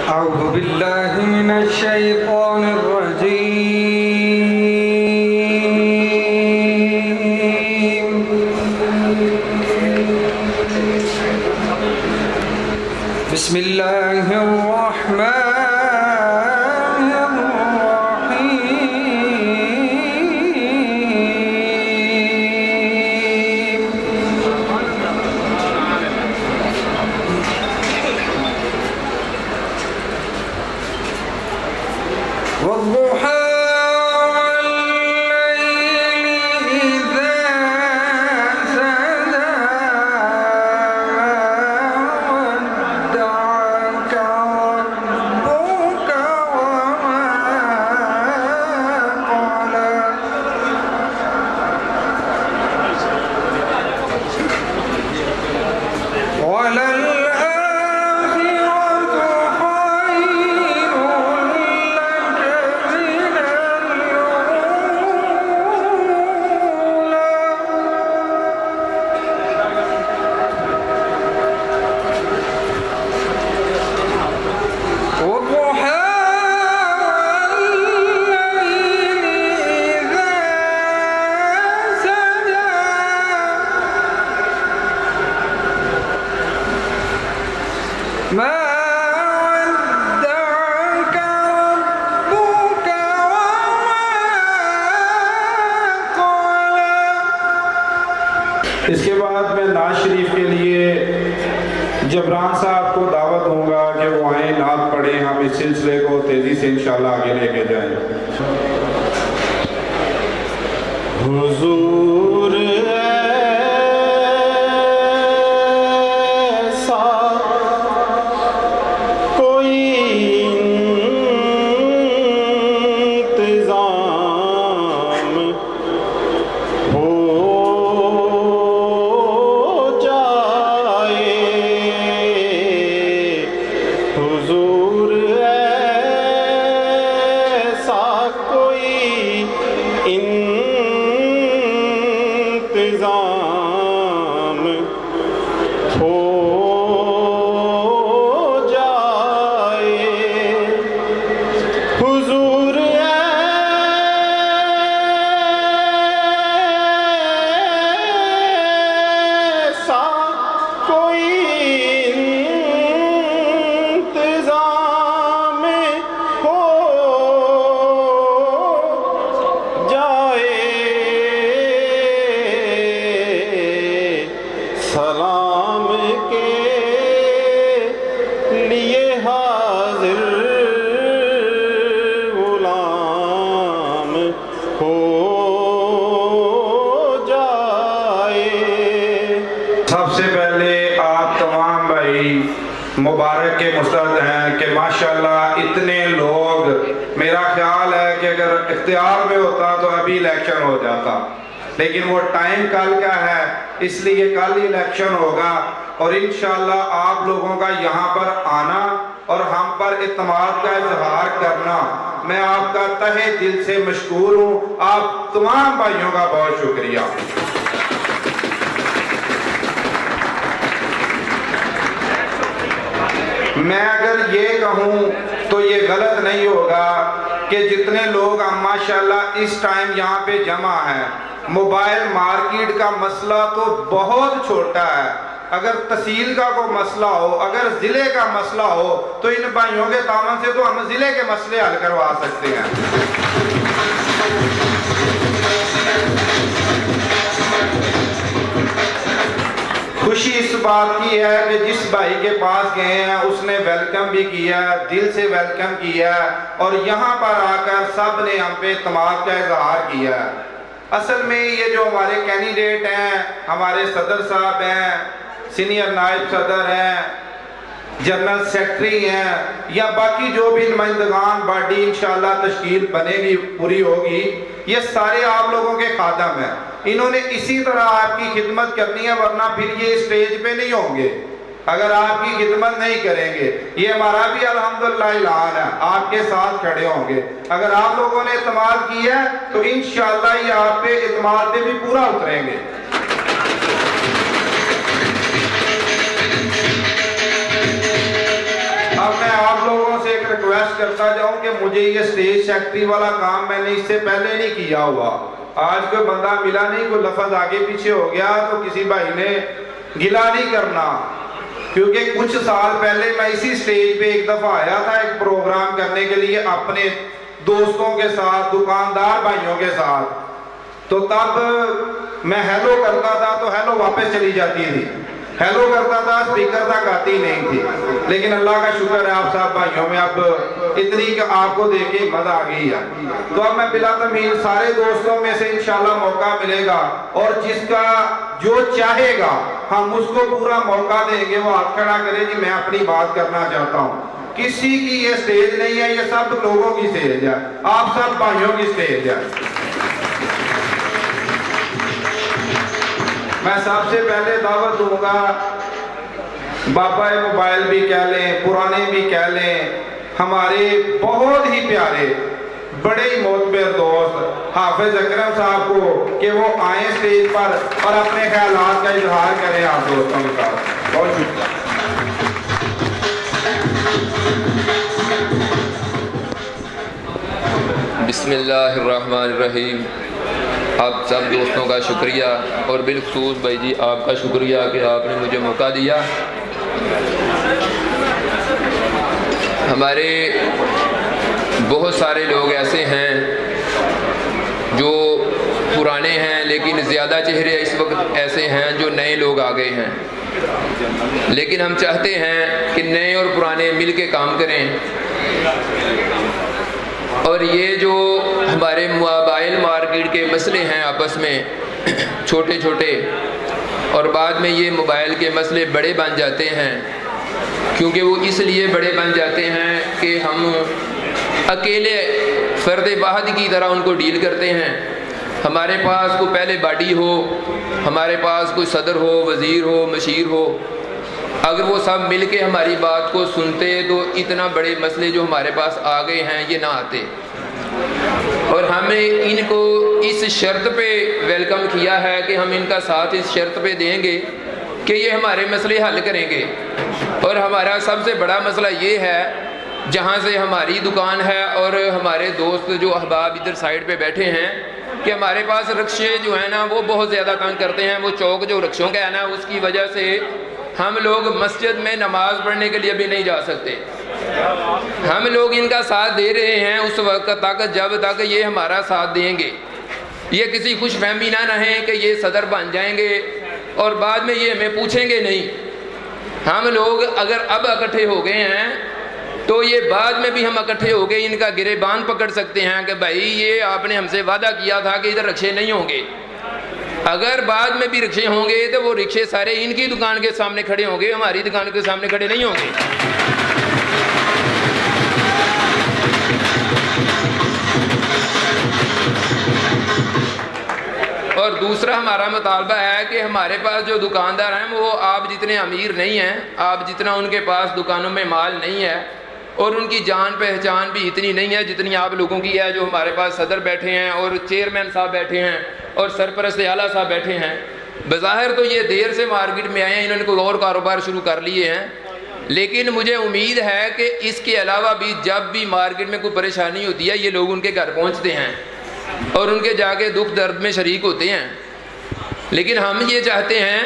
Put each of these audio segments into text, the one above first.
أعوذ بالله من الشيطان الرجيم بسم الله الرحمن والضحى والليل إذا سجى ودعك ربك وما قلى ما ودعك ربك وما قلى. اس کے بعد میں نعت شریف کے لیے جبران صاحب کو دعوت دوں گا کہ وہ آئیں نعت پڑھیں، ہم اس سلسلے کو تیزی سے انشاءاللہ آگے لے کے جائیں. حضور سلام کے لیے حاضر غلام ہو جائے. سب سے پہلے آپ تمام بھائی مبارک کے مستحق ہیں کہ ماشاءاللہ اتنے لوگ. میرا خیال ہے کہ اگر اختیار میں ہوتا تو ابھی الیکشن ہو جاتا، لیکن وہ ٹائم کل کا ہے، اس لیے کل ہی الیکشن ہوگا اور انشاءاللہ آپ لوگوں کا یہاں پر آنا اور ہم پر اعتماد کا اظہار کرنا، میں آپ کا تہہ دل سے مشکور ہوں. آپ تمام بھائیوں کا بہت شکریہ. میں اگر یہ کہوں تو یہ غلط نہیں ہوگا کہ جتنے لوگ ہم ماشاءاللہ اس ٹائم یہاں پہ جمع ہیں، موبائل مارکیٹ کا مسئلہ تو بہت چھوٹا ہے. اگر تحصیل کا کوئی مسئلہ ہو، اگر ضلع کا مسئلہ ہو تو ان بھائیوں کے تعاون سے تو ہم ضلع کے مسئلے حل کروا سکتے ہیں. خوشی اس بات کی ہے کہ جس بھائی کے پاس گئے ہیں اس نے ویلکم بھی کیا، دل سے ویلکم کیا اور یہاں پر آ کر سب نے ہم پہ اعتماد کا اظہار کیا. اصل میں یہ جو ہمارے کینڈیڈیٹ ہیں، ہمارے صدر صاحب ہیں، سینئر نائب صدر ہیں، جنرل سیکٹری ہیں یا باقی جو بھی نمائندگان باڈی انشاءاللہ تشکیل بنے گی، پوری ہوگی، یہ سارے آپ لوگوں کے خادم ہیں. انہوں نے اسی طرح آپ کی خدمت کرنی ہے، ورنہ پھر یہ اسٹیج پہ نہیں ہوں گے اگر آپ کی خدمت نہیں کریں گے. یہ ہمارا بھی الحمدللہ اعلان ہے، آپ کے ساتھ کھڑے ہوں گے. اگر آپ لوگوں نے اعتماد کیا ہے تو انشاءاللہ یہ آپ پہ اعتماد پہ بھی پورا اتریں گے. اب میں آپ لوگوں سے کرتا جاؤں کہ مجھے یہ اسٹیج سیکٹری والا کام میں نے اس سے پہلے نہیں کیا ہوا. آج کوئی بندہ ملا نہیں, کوئی لفظ آگے پیچھے ہو گیا تو کسی بھائی نے گلا نہیں کرنا, کیونکہ کچھ سال پہلے میں اسی سٹیج پہ ایک دفعہ آیا تھا ایک پروگرام کرنے کے لیے اپنے دوستوں کے ساتھ, دکاندار بھائیوں کے ساتھ. تو تب میں ہیلو کرتا تھا تو ہیلو واپس چلی جاتی تھی, ہیلو کرتا تھا اسپیکر تک آتی نہیں تھی. لیکن اللہ کا شکر ہے آپ صاحب بھائیوں میں اب اتنی کہ آپ کو دیکھ کے مزہ آ گئی ہے. تو اب میں بلا تمہید سارے دوستوں میں سے انشاءاللہ موقع ملے گا, اور جس کا جو چاہے گا ہم اس کو پورا موقع دیں گے. وہ ہاتھ کھڑا کرے جی میں اپنی بات کرنا چاہتا ہوں. کسی کی یہ سٹیج نہیں ہے, یہ سب لوگوں کی سٹیج ہے, آپ سب بھائیوں کی سٹیج ہے. میں سب سے پہلے دعوت دوں گا, بابا موبائل بھی کہہ لیں, پرانے بھی کہہ لیں, ہمارے بہت ہی پیارے بڑے ہی معتبر دوست حافظ اکرم صاحب کو کہ وہ آئیں سٹیج پر اور اپنے خیالات کا اظہار کریں آپ دوستوں کا. بہت شکریہ. بسم اللہ الرحمن الرحیم. آپ سب دوستوں کا شکریہ, اور بالخصوص بھائی جی آپ کا شکریہ کہ آپ نے مجھے موقع دیا. ہمارے بہت سارے لوگ ایسے ہیں جو پرانے ہیں, لیکن زیادہ چہرے اس وقت ایسے ہیں جو نئے لوگ آ گئے ہیں. لیکن ہم چاہتے ہیں کہ نئے اور پرانے مل کے کام کریں, اور یہ جو ہمارے موبائل مارکیٹ کے مسئلے ہیں آپس میں چھوٹے چھوٹے, اور بعد میں یہ موبائل کے مسئلے بڑے بن جاتے ہیں, کیونکہ وہ اس لیے بڑے بن جاتے ہیں کہ ہم اکیلے فرد واحد کی طرح ان کو ڈیل کرتے ہیں. ہمارے پاس کوئی پہلے باڈی ہو, ہمارے پاس کوئی صدر ہو, وزیر ہو, مشیر ہو, اگر وہ سب مل کے ہماری بات کو سنتے تو اتنا بڑے مسئلے جو ہمارے پاس آ گئے ہیں یہ نہ آتے. اور ہمیں ان کو اس شرط پہ ویلکم کیا ہے کہ ہم ان کا ساتھ اس شرط پہ دیں گے کہ یہ ہمارے مسئلے حل کریں گے. اور ہمارا سب سے بڑا مسئلہ یہ ہے, جہاں سے ہماری دکان ہے اور ہمارے دوست جو احباب ادھر سائڈ پہ بیٹھے ہیں, کہ ہمارے پاس رکشے جو ہیں نا وہ بہت زیادہ تنگ کرتے ہیں. وہ چوک جو رکشوں کا ہے نا, اس کی وجہ سے ہم لوگ مسجد میں نماز پڑھنے کے لیے بھی نہیں جا سکتے. ہم لوگ ان کا ساتھ دے رہے ہیں اس وقت تک جب تک یہ ہمارا ساتھ دیں گے. یہ کسی خوش فہمی نہ رہیں کہ یہ صدر بن جائیں گے اور بعد میں یہ ہمیں پوچھیں گے نہیں. ہم لوگ اگر اب اکٹھے ہو گئے ہیں تو یہ بعد میں بھی ہم اکٹھے ہو گئے ان کا گریبان پکڑ سکتے ہیں کہ بھائی یہ آپ نے ہم سے وعدہ کیا تھا کہ ادھر رکشے نہیں ہوں گے. اگر بعد میں بھی رکشے ہوں گے تو وہ رکشے سارے ان کی دکان کے سامنے کھڑے ہوں گے, ہماری دکان کے سامنے کھڑے نہیں ہوں گے. اور دوسرا ہمارا مطالبہ ہے کہ ہمارے پاس جو دکاندار ہیں وہ آپ جتنے امیر نہیں ہیں, آپ جتنا ان کے پاس دکانوں میں مال نہیں ہے, اور ان کی جان پہچان بھی اتنی نہیں ہے جتنی آپ لوگوں کی ہے. جو ہمارے پاس صدر بیٹھے ہیں اور چیئرمین صاحب بیٹھے ہیں اور سرپرست اعلیٰ صاحب بیٹھے ہیں, بظاہر تو یہ دیر سے مارکیٹ میں آئے ہیں, انہوں نے کوئی اور کاروبار شروع کر لیے ہیں, لیکن مجھے امید ہے کہ اس کے علاوہ بھی جب بھی مارکیٹ میں کوئی پریشانی ہوتی ہے یہ لوگ ان کے گھر پہنچتے ہیں اور ان کے جا کے دکھ درد میں شریک ہوتے ہیں. لیکن ہم یہ چاہتے ہیں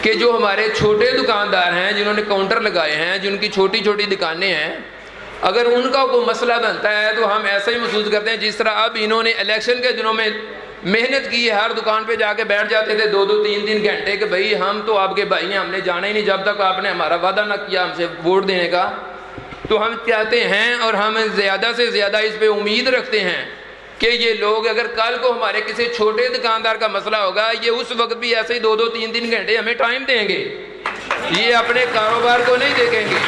کہ جو ہمارے چھوٹے دکاندار ہیں جنہوں نے کاؤنٹر لگائے ہیں, جن کی چھوٹی چھوٹی دکانیں ہیں, اگر ان کا کوئی مسئلہ بنتا ہے تو ہم ایسا ہی محسوس کرتے ہیں جس طرح اب انہوں نے الیکشن کے دنوں میں محنت کی ہے, ہر دکان پہ جا کے بیٹھ جاتے تھے 2-3 گھنٹے کہ بھائی ہم تو آپ کے بھائی ہیں, ہم نے جانا ہی نہیں جب تک آپ نے ہمارا وعدہ نہ کیا ہم سے ووٹ دینے کا. تو ہم چاہتے ہیں اور ہم زیادہ سے زیادہ اس پہ امید رکھتے ہیں کہ یہ لوگ اگر کل کو ہمارے کسی چھوٹے دکاندار کا مسئلہ ہوگا یہ اس وقت بھی ایسے ہی 2-3 گھنٹے ہمیں ٹائم دیں گے, یہ اپنے کاروبار کو نہیں دیکھیں گے.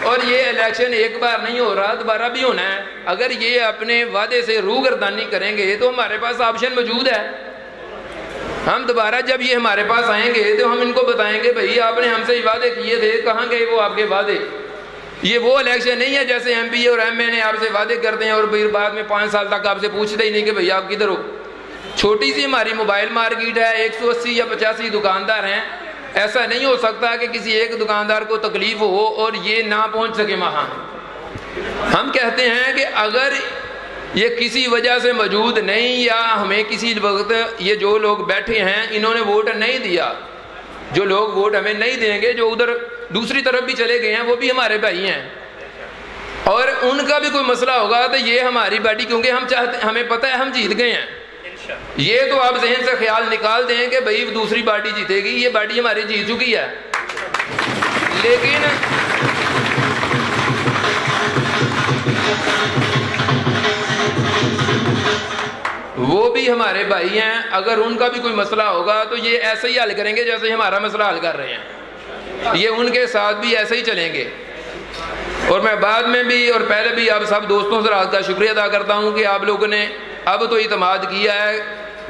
اور یہ الیکشن ایک بار نہیں ہو رہا, دوبارہ بھی ہونا ہے. اگر یہ اپنے وعدے سے روگردانی کریں گے تو ہمارے پاس آپشن موجود ہے. ہم دوبارہ جب یہ ہمارے پاس آئیں گے تو ہم ان کو بتائیں گے بھائی آپ نے ہم سے وعدے کیے تھے, کہاں گئے وہ آپ کے وعدے. یہ وہ الیکشن نہیں ہے جیسے ایم پی اے اور ایم اے نے آپ سے وعدے کرتے ہیں اور پھر بعد میں 5 سال تک آپ سے پوچھتے ہی نہیں کہ بھئی آپ کدھر ہو. چھوٹی سی ہماری موبائل مارکیٹ ہے, 180 یا 85 دکاندار ہیں. ایسا نہیں ہو سکتا کہ کسی ایک دکاندار کو تکلیف ہو اور یہ نہ پہنچ سکے وہاں. ہم کہتے ہیں کہ اگر یہ کسی وجہ سے موجود نہیں یا ہمیں کسی وقت یہ جو لوگ بیٹھے ہیں انہوں نے ووٹ نہیں دیا، جو لوگ ووٹ ہمیں نہیں دیں گے، جو ادھر دوسری طرف بھی چلے گئے ہیں وہ بھی ہمارے بھائی ہیں، اور ان کا بھی کوئی مسئلہ ہوگا تو یہ ہماری پارٹی، کیونکہ ہم چاہتے، ہمیں پتہ ہے ہم جیت گئے ہیں، یہ تو آپ ذہن سے خیال نکال دیں کہ بھئی دوسری پارٹی جیتے گی، یہ پارٹی ہماری جیت چکی ہے۔ لیکن وہ بھی ہمارے بھائی ہیں، اگر ان کا بھی کوئی مسئلہ ہوگا تو یہ ایسے ہی حل کریں گے جیسے ہمارا مسئلہ حل کر رہے ہیں، یہ ان کے ساتھ بھی ایسے ہی چلیں گے۔ اور میں بعد میں بھی اور پہلے بھی آپ سب دوستوں سے رات کا شکریہ ادا کرتا ہوں کہ آپ لوگوں نے اب تو اعتماد کیا ہے،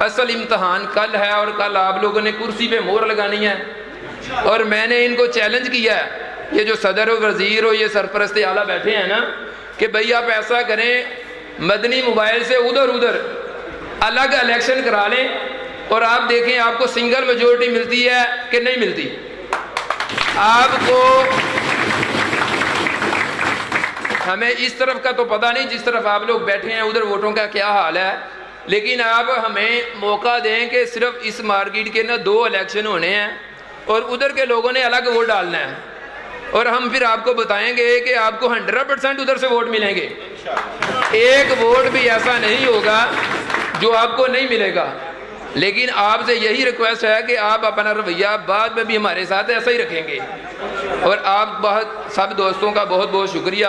اصل امتحان کل ہے اور کل آپ لوگوں نے کرسی پہ مہر لگانی ہے، اور میں نے ان کو چیلنج کیا ہے، یہ جو صدر و وزیر اور یہ سرپرست اعلیٰ بیٹھے ہیں نا، کہ بھئی آپ ایسا کریں مدنی موبائل سے ادھر الگ الیکشن کرا لیں اور آپ دیکھیں آپ کو سنگل میجورٹی ملتی ہے کہ نہیں ملتی۔ آپ کو ہمیں اس طرف کا تو پتہ نہیں، جس طرف آپ لوگ بیٹھے ہیں ادھر ووٹوں کا کیا حال ہے، لیکن آپ ہمیں موقع دیں کہ صرف اس مارکیٹ کے نا 2 الیکشن ہونے ہیں اور ادھر کے لوگوں نے الگ ووٹ ڈالنا ہے، اور ہم پھر آپ کو بتائیں گے کہ آپ کو 100% ادھر سے ووٹ ملیں گے، ایک ووٹ بھی ایسا نہیں ہوگا جو آپ کو نہیں ملے گا۔ لیکن آپ سے یہی ریکویسٹ ہے کہ آپ اپنا رویہ بعد میں بھی ہمارے ساتھ ایسا ہی رکھیں گے، اور آپ سب دوستوں کا بہت بہت شکریہ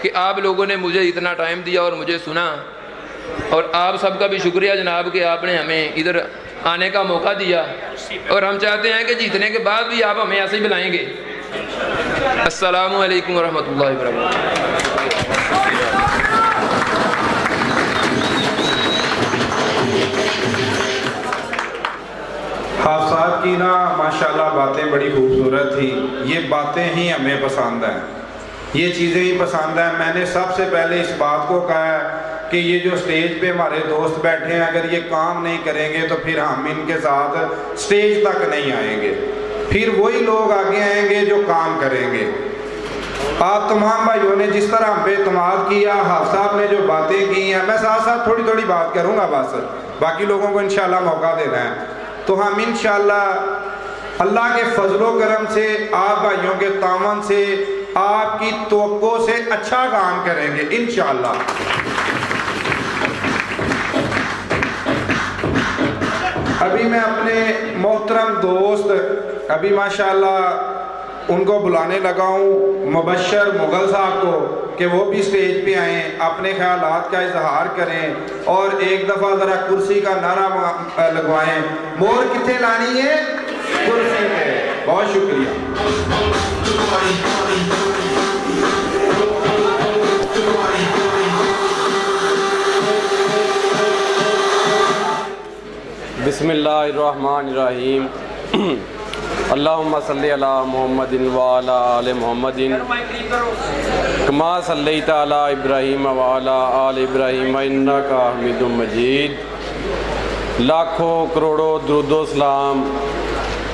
کہ آپ لوگوں نے مجھے اتنا ٹائم دیا اور مجھے سنا، اور آپ سب کا بھی شکریہ جناب کہ آپ نے ہمیں ادھر آنے کا موقع دیا، اور ہم چاہتے ہیں کہ جیتنے کے بعد بھی آپ ہمیں ایسے ہی بلائیں گے۔ السلام علیکم ورحمۃ اللہ وبرکاتہ۔ حافظ صاحب کی نا ماشاءاللہ باتیں بڑی خوبصورت تھی، یہ باتیں ہی ہمیں پسند ہیں، یہ چیزیں ہی پسند ہیں۔ میں نے سب سے پہلے اس بات کو کہا ہے کہ یہ جو سٹیج پہ ہمارے دوست بیٹھے ہیں اگر یہ کام نہیں کریں گے تو پھر ہم ان کے ساتھ سٹیج تک نہیں آئیں گے، پھر وہی لوگ آگے آئیں گے جو کام کریں گے۔ آپ تمام بھائیوں نے جس طرح ہم پہ اعتماد کیا، حافظ صاحب نے جو باتیں کی ہیں، میں ساتھ ساتھ تھوڑی بات کروں گا، بس باقی لوگوں کو انشاءاللہ موقع دینا ہے، تو ہم انشاءاللہ اللہ کے فضل و کرم سے، آپ بھائیوں کے تعاون سے، آپ کی توقع سے اچھا کام کریں گے انشاءاللہ۔ ابھی میں اپنے محترم دوست ابھی ماشاءاللہ ان کو بلانے لگا ہوں، مبشر مغل صاحب کو، کہ وہ بھی سٹیج پہ آئیں، اپنے خیالات کا اظہار کریں اور ایک دفعہ ذرا کرسی کا نعرہ لگوائیں۔ مور کتنے لانی ہے؟ کرسی پہ۔ بہت شکریہ۔ بسم اللہ الرحمن الرحیم۔ اللہم صلی علی محمد وعلی آل محمد کما صلیت علی ابراہیم وعلی آل ابراہیم انک حمید مجید۔ لاکھوں کروڑوں درود و سلام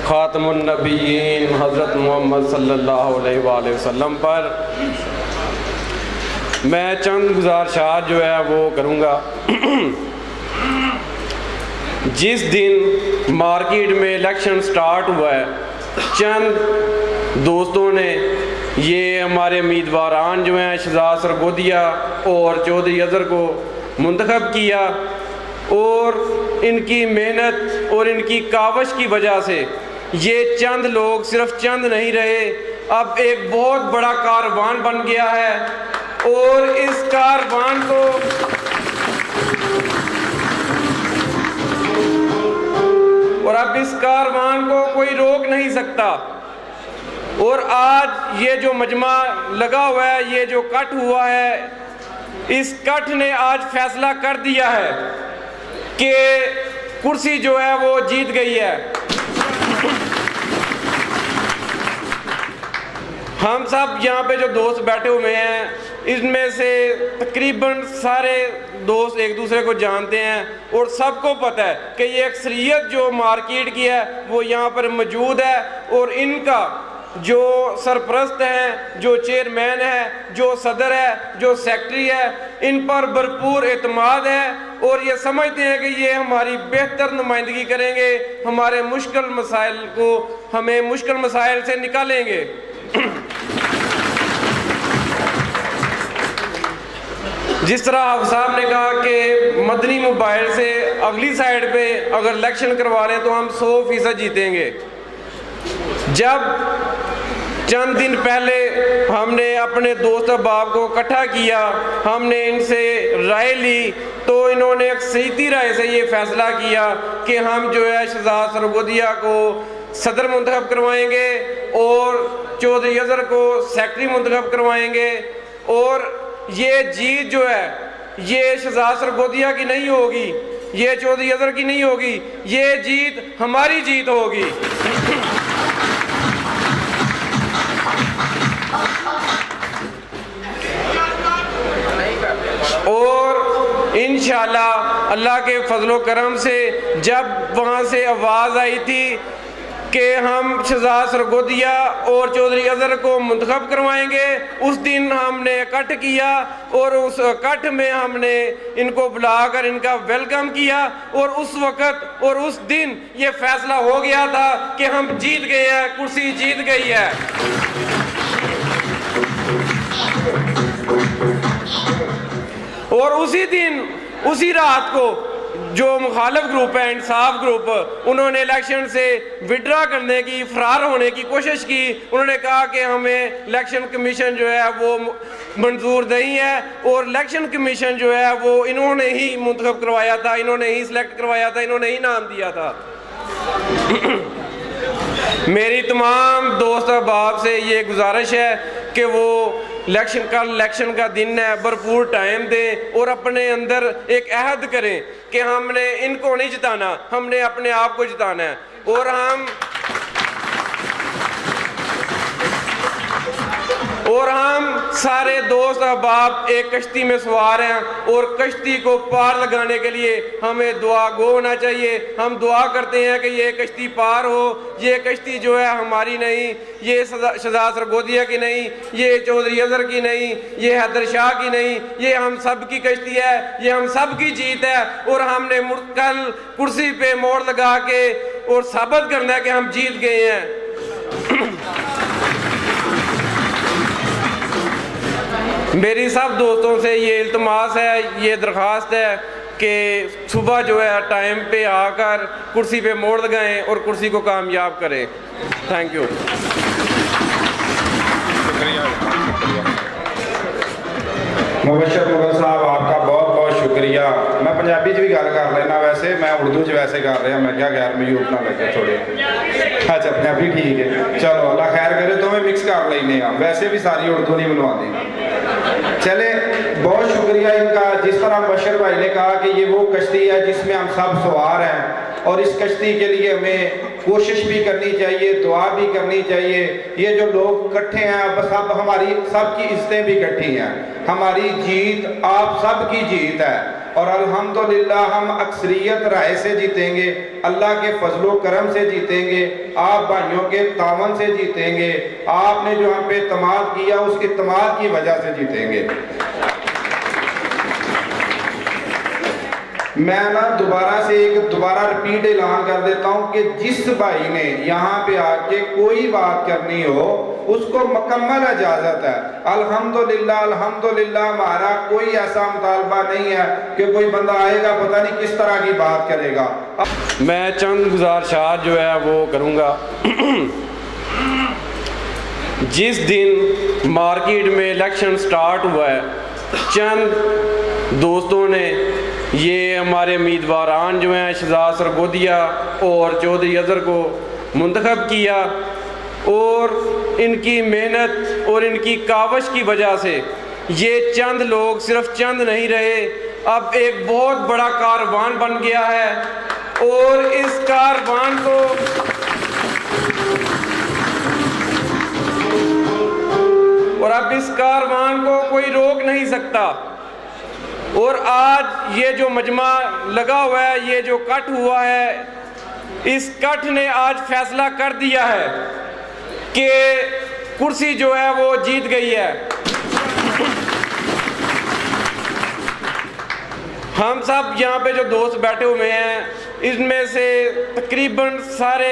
خاتم النبیین حضرت محمد صلی اللہ علیہ وآلہ وسلم پر۔ میں چند گزارشات جو ہے وہ کروں گا۔ جس دن مارکیٹ میں الیکشن سٹارٹ ہوا ہے، چند دوستوں نے یہ ہمارے امیدواران جو ہیں شہزاد سرگودیا اور چودھری اظہر کو منتخب کیا، اور ان کی محنت اور ان کی کاوش کی وجہ سے یہ چند لوگ صرف چند نہیں رہے، اب ایک بہت بڑا کاروان بن گیا ہے، اور اس کاروان کو کوئی روک نہیں سکتا۔ اور آج یہ جو مجمع لگا ہوا ہے، یہ جو کٹ ہوا ہے، اس کٹ نے آج فیصلہ کر دیا ہے کہ کرسی جو ہے وہ جیت گئی ہے۔ ہم سب یہاں پہ جو دوست بیٹھے ہوئے ہیں، ان میں سے تقریباً سارے دوست ایک دوسرے کو جانتے ہیں، اور سب کو پتہ ہے کہ یہ اکثریت جو مارکیٹ کی ہے وہ یہاں پر موجود ہے، اور ان کا جو سرپرست ہیں، جو چیئرمین ہے، جو صدر ہے، جو سیکٹری ہے، ان پر بھرپور اعتماد ہے اور یہ سمجھتے ہیں کہ یہ ہماری بہتر نمائندگی کریں گے، ہمارے ہمیں مشکل مسائل سے نکالیں گے۔ جس طرح آپ صاحب نے کہا کہ مدنی موبائل سے اگلی سائیڈ پہ اگر الیکشن کروا لیں تو ہم 100% جیتیں گے۔ جب چند دن پہلے ہم نے اپنے دوست احباب کو اکٹھا کیا، ہم نے ان سے رائے لی، تو انہوں نے اکثریتی رائے سے یہ فیصلہ کیا کہ ہم جو ہے شہزاد سرگودیا کو صدر منتخب کروائیں گے اور چودھری اظہر کو سیکٹری منتخب کروائیں گے، اور یہ جیت جو ہے یہ شہزاد سرگودیا کی نہیں ہوگی، یہ چودھری اظہر کی نہیں ہوگی، یہ جیت ہماری جیت ہوگی۔ اور انشاءاللہ اللہ کے فضل و کرم سے جب وہاں سے آواز آئی تھی کہ ہم شہزاد سرگودیا اور چودھری اظہر کو منتخب کروائیں گے، اس دن ہم نے اکٹھ کیا اور اس اکٹھ میں ہم نے ان کو بلا کر ان کا ویلکم کیا، اور اس وقت اور اس دن یہ فیصلہ ہو گیا تھا کہ ہم جیت گئے ہیں، کرسی جیت گئی ہے۔ اور اسی دن اسی رات کو جو مخالف گروپ ہے، انصاف گروپ، انہوں نے الیکشن سے وڈرا کرنے کی، فرار ہونے کی کوشش کی۔ انہوں نے کہا کہ ہمیں الیکشن کمیشن جو ہے وہ منظور نہیں ہے، اور الیکشن کمیشن جو ہے وہ انہوں نے ہی منتخب کروایا تھا، انہوں نے ہی سلیکٹ کروایا تھا، انہوں نے ہی نام دیا تھا۔ میری تمام دوست احباب سے یہ گزارش ہے کہ وہ الیکشن کا دن ہے، بھرپور ٹائم دیں اور اپنے اندر ایک عہد کریں کہ ہم نے ان کو نہیں جتانا، ہم نے اپنے آپ کو جتانا ہے۔ اور ہم سارے دوست احباب ایک کشتی میں سوار ہیں، اور کشتی کو پار لگانے کے لیے ہمیں دعا گو ہونا چاہیے۔ ہم دعا کرتے ہیں کہ یہ کشتی پار ہو، یہ کشتی جو ہے ہماری نہیں، یہ شہزاد سرگودیا کی نہیں، یہ چودھری اظہر کی نہیں، یہ حیدر شاہ کی نہیں، یہ ہم سب کی کشتی ہے، یہ ہم سب کی جیت ہے، اور ہم نے کل کرسی پہ موڑ لگا کے اور ثابت کرنا ہے کہ ہم جیت گئے ہیں۔ میری سب دوستوں سے یہ التماس ہے، یہ درخواست ہے کہ صبح جو ہے ٹائم پہ آ کر کرسی پہ موڑ لگائیں اور کرسی کو کامیاب کریں۔ Thank you. مبشر مغل صاحب آپ کا بہت بہت شکریہ۔ میں پنجابی بھی گل کر لینا، ویسے میں اردو ویسے کر رہا، میں کیا غیر میوب نہ لگے تھوڑے۔ اچھا پنجابی ٹھیک ہے، چلو اللہ خیر کرے، تو میں مکس کر لینے ہاں، ویسے بھی ساری اردو نہیں بنوا دی۔ چلے بہت شکریہ ان کا۔ جس طرح مبشر بھائی نے کہا کہ یہ وہ کشتی ہے جس میں ہم سب سوار ہیں، اور اس کشتی کے لیے ہمیں کوشش بھی کرنی چاہیے، دعا بھی کرنی چاہیے۔ یہ جو لوگ اکٹھے ہیں بس اب ہماری سب کی عزتیں بھی اکٹھی ہیں، ہماری جیت آپ سب کی جیت ہے، اور الحمدللہ ہم اکثریت رائے سے جیتیں گے، اللہ کے فضل و کرم سے جیتیں گے، آپ بھائیوں کے تعاون سے جیتیں گے، آپ نے جو ہم پہ اعتماد کیا اس اعتماد کی وجہ سے جیتیں گے۔ میں دوبارہ سے دوبارہ رپیٹ اعلان کر دیتا ہوں کہ جس بھائی نے یہاں پہ آ کے کوئی بات کرنی ہو اس کو مکمل اجازت ہے۔ الحمدللہ ہمارا کوئی ایسا مطالبہ نہیں ہے کہ کوئی بندہ آئے گا پتہ نہیں کس طرح کی بات کرے گا۔ میں چند گزارشات جو ہے وہ کروں گا۔ جس دن مارکیٹ میں الیکشن سٹارٹ ہوا ہے، چند دوستوں نے یہ ہمارے امیدواران جو ہیں شہزاد سرگودیا اور چودھری اظہر کو منتخب کیا، اور ان کی محنت اور ان کی کاوش کی وجہ سے یہ چند لوگ صرف چند نہیں رہے، اب ایک بہت بڑا کاروان بن گیا ہے، اور اس کاروان کو کوئی روک نہیں سکتا۔ اور آج یہ جو مجمع لگا ہوا ہے، یہ جو کٹ ہوا ہے، اس کٹ نے آج فیصلہ کر دیا ہے کہ کرسی جو ہے وہ جیت گئی ہے۔ ہم سب یہاں پہ جو دوست بیٹھے ہوئے ہیں اس میں سے تقریباً سارے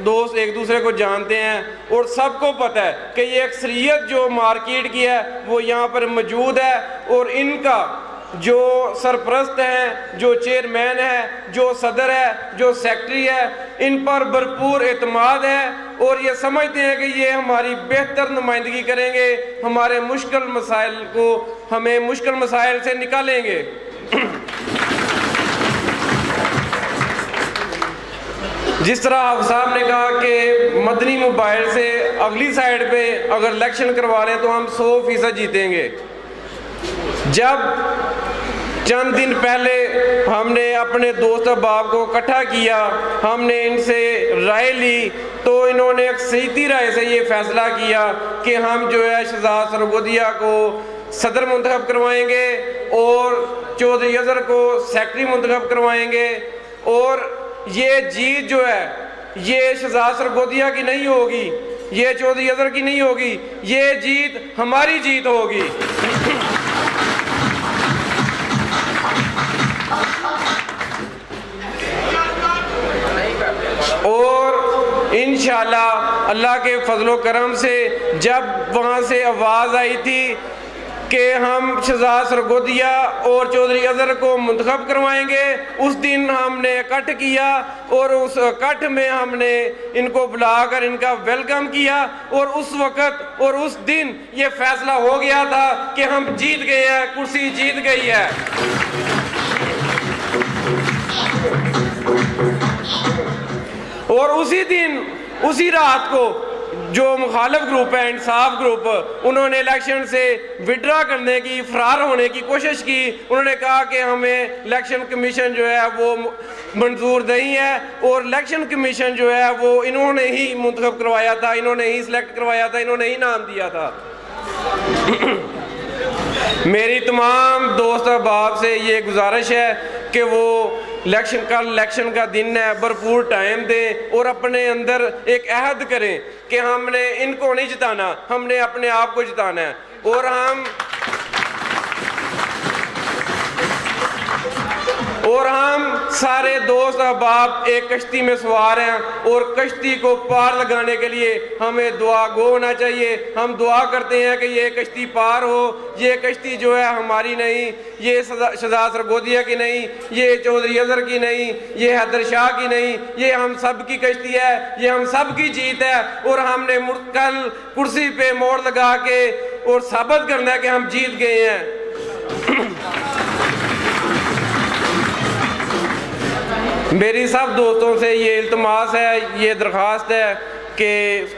دوست ایک دوسرے کو جانتے ہیں اور سب کو پتہ ہے کہ یہ اکثریت جو مارکیٹ کی ہے وہ یہاں پر موجود ہے، اور ان کا جو سرپرست ہیں، جو چیئرمین ہے، جو صدر ہے، جو سیکٹری ہے، ان پر بھرپور اعتماد ہے اور یہ سمجھتے ہیں کہ یہ ہماری بہتر نمائندگی کریں گے، ہمارے مشکل مسائل کو ہمیں مشکل مسائل سے نکالیں گے۔ جس طرح آپ صاحب نے کہا کہ مدنی موبائل سے اگلی سائیڈ پہ اگر الیکشن کروا لیں تو ہم 100% جیتیں گے۔ جب چند دن پہلے ہم نے اپنے دوست احباب کو اکٹھا کیا، ہم نے ان سے رائے لی، تو انہوں نے اکثریتی رائے سے یہ فیصلہ کیا کہ ہم جو ہے شہزاد سرگودیا کو صدر منتخب کروائیں گے اور چودھری اظہر کو سیکٹری منتخب کروائیں گے، اور یہ جیت جو ہے یہ شہزاد سرگودیا کی نہیں ہوگی، یہ چودھری اظہر کی نہیں ہوگی، یہ جیت ہماری جیت ہوگی۔ اور انشاءاللہ اللہ کے فضل و کرم سے جب وہاں سے آواز آئی تھی کہ ہم شہزاد سرگودیا اور چودھری اظہر کو منتخب کروائیں گے، اس دن ہم نے اکٹھ کیا اور اس اکٹھ میں ہم نے ان کو بلا کر ان کا ویلکم کیا، اور اس وقت اور اس دن یہ فیصلہ ہو گیا تھا کہ ہم جیت گئے ہیں، کرسی جیت گئی ہے۔ اور اسی دن اسی رات کو جو مخالف گروپ ہے، انصاف گروپ، انہوں نے الیکشن سے وڈرا کرنے کی، فرار ہونے کی کوشش کی۔ انہوں نے کہا کہ ہمیں الیکشن کمیشن جو ہے وہ منظور نہیں ہے، اور الیکشن کمیشن جو ہے وہ انہوں نے ہی منتخب کروایا تھا، انہوں نے ہی سلیکٹ کروایا تھا، انہوں نے ہی نام دیا تھا۔ میری تمام دوست احباب سے یہ گزارش ہے کہ وہ الیکشن کا دن ہے، بھرپور ٹائم دیں اور اپنے اندر ایک عہد کریں کہ ہم نے ان کو نہیں جتانا، ہم نے اپنے آپ کو جتانا ہے، اور ہم سارے دوست احباب ایک کشتی میں سوار ہیں، اور کشتی کو پار لگانے کے لیے ہمیں دعا گو ہونا چاہیے۔ ہم دعا کرتے ہیں کہ یہ کشتی پار ہو، یہ کشتی جو ہے ہماری نہیں، یہ شہزاد سرگودیا کی نہیں، یہ چودھری اظہر کی نہیں، یہ حیدر شاہ کی نہیں، یہ ہم سب کی کشتی ہے، یہ ہم سب کی جیت ہے، اور ہم نے کل کرسی پہ موڑ لگا کے اور ثابت کرنا ہے کہ ہم جیت گئے ہیں۔ میری سب دوستوں سے یہ التماس ہے، یہ درخواست ہے کہ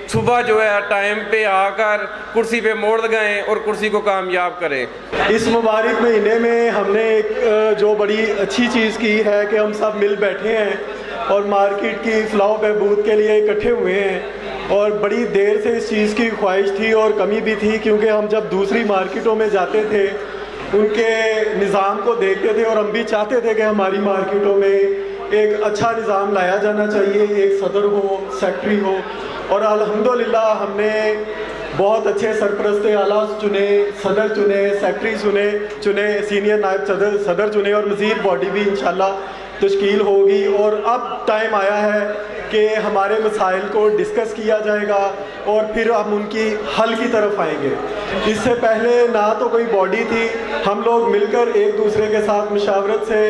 صبح جو ہے ٹائم پہ آ کر کرسی پہ موڑ لگائیں اور کرسی کو کامیاب کریں۔ اس مبارک مہینے میں ہم نے ایک جو بڑی اچھی چیز کی ہے کہ ہم سب مل بیٹھے ہیں اور مارکیٹ کی فلاح و بہبود کے لیے اکٹھے ہوئے ہیں، اور بڑی دیر سے اس چیز کی خواہش تھی اور کمی بھی تھی، کیونکہ ہم جب دوسری مارکیٹوں میں جاتے تھے ان کے نظام کو دیکھتے تھے، اور ہم بھی چاہتے تھے کہ ہماری مارکیٹوں میں ایک اچھا نظام لایا جانا چاہیے، ایک صدر ہو، سیکٹری ہو، اور الحمدللہ ہم نے بہت اچھے سرپرست اعلیٰ چنے، صدر چنے، سیکٹری چنے، سینئر نائب صدر چنے، اور مزید باڈی بھی انشاءاللہ تشکیل ہوگی۔ اور اب ٹائم آیا ہے کہ ہمارے مسائل کو ڈسکس کیا جائے گا اور پھر ہم ان کی حل کی طرف آئیں گے۔ اس سے پہلے نہ تو کوئی باڈی تھی، ہم لوگ مل کر ایک دوسرے کے ساتھ مشاورت سے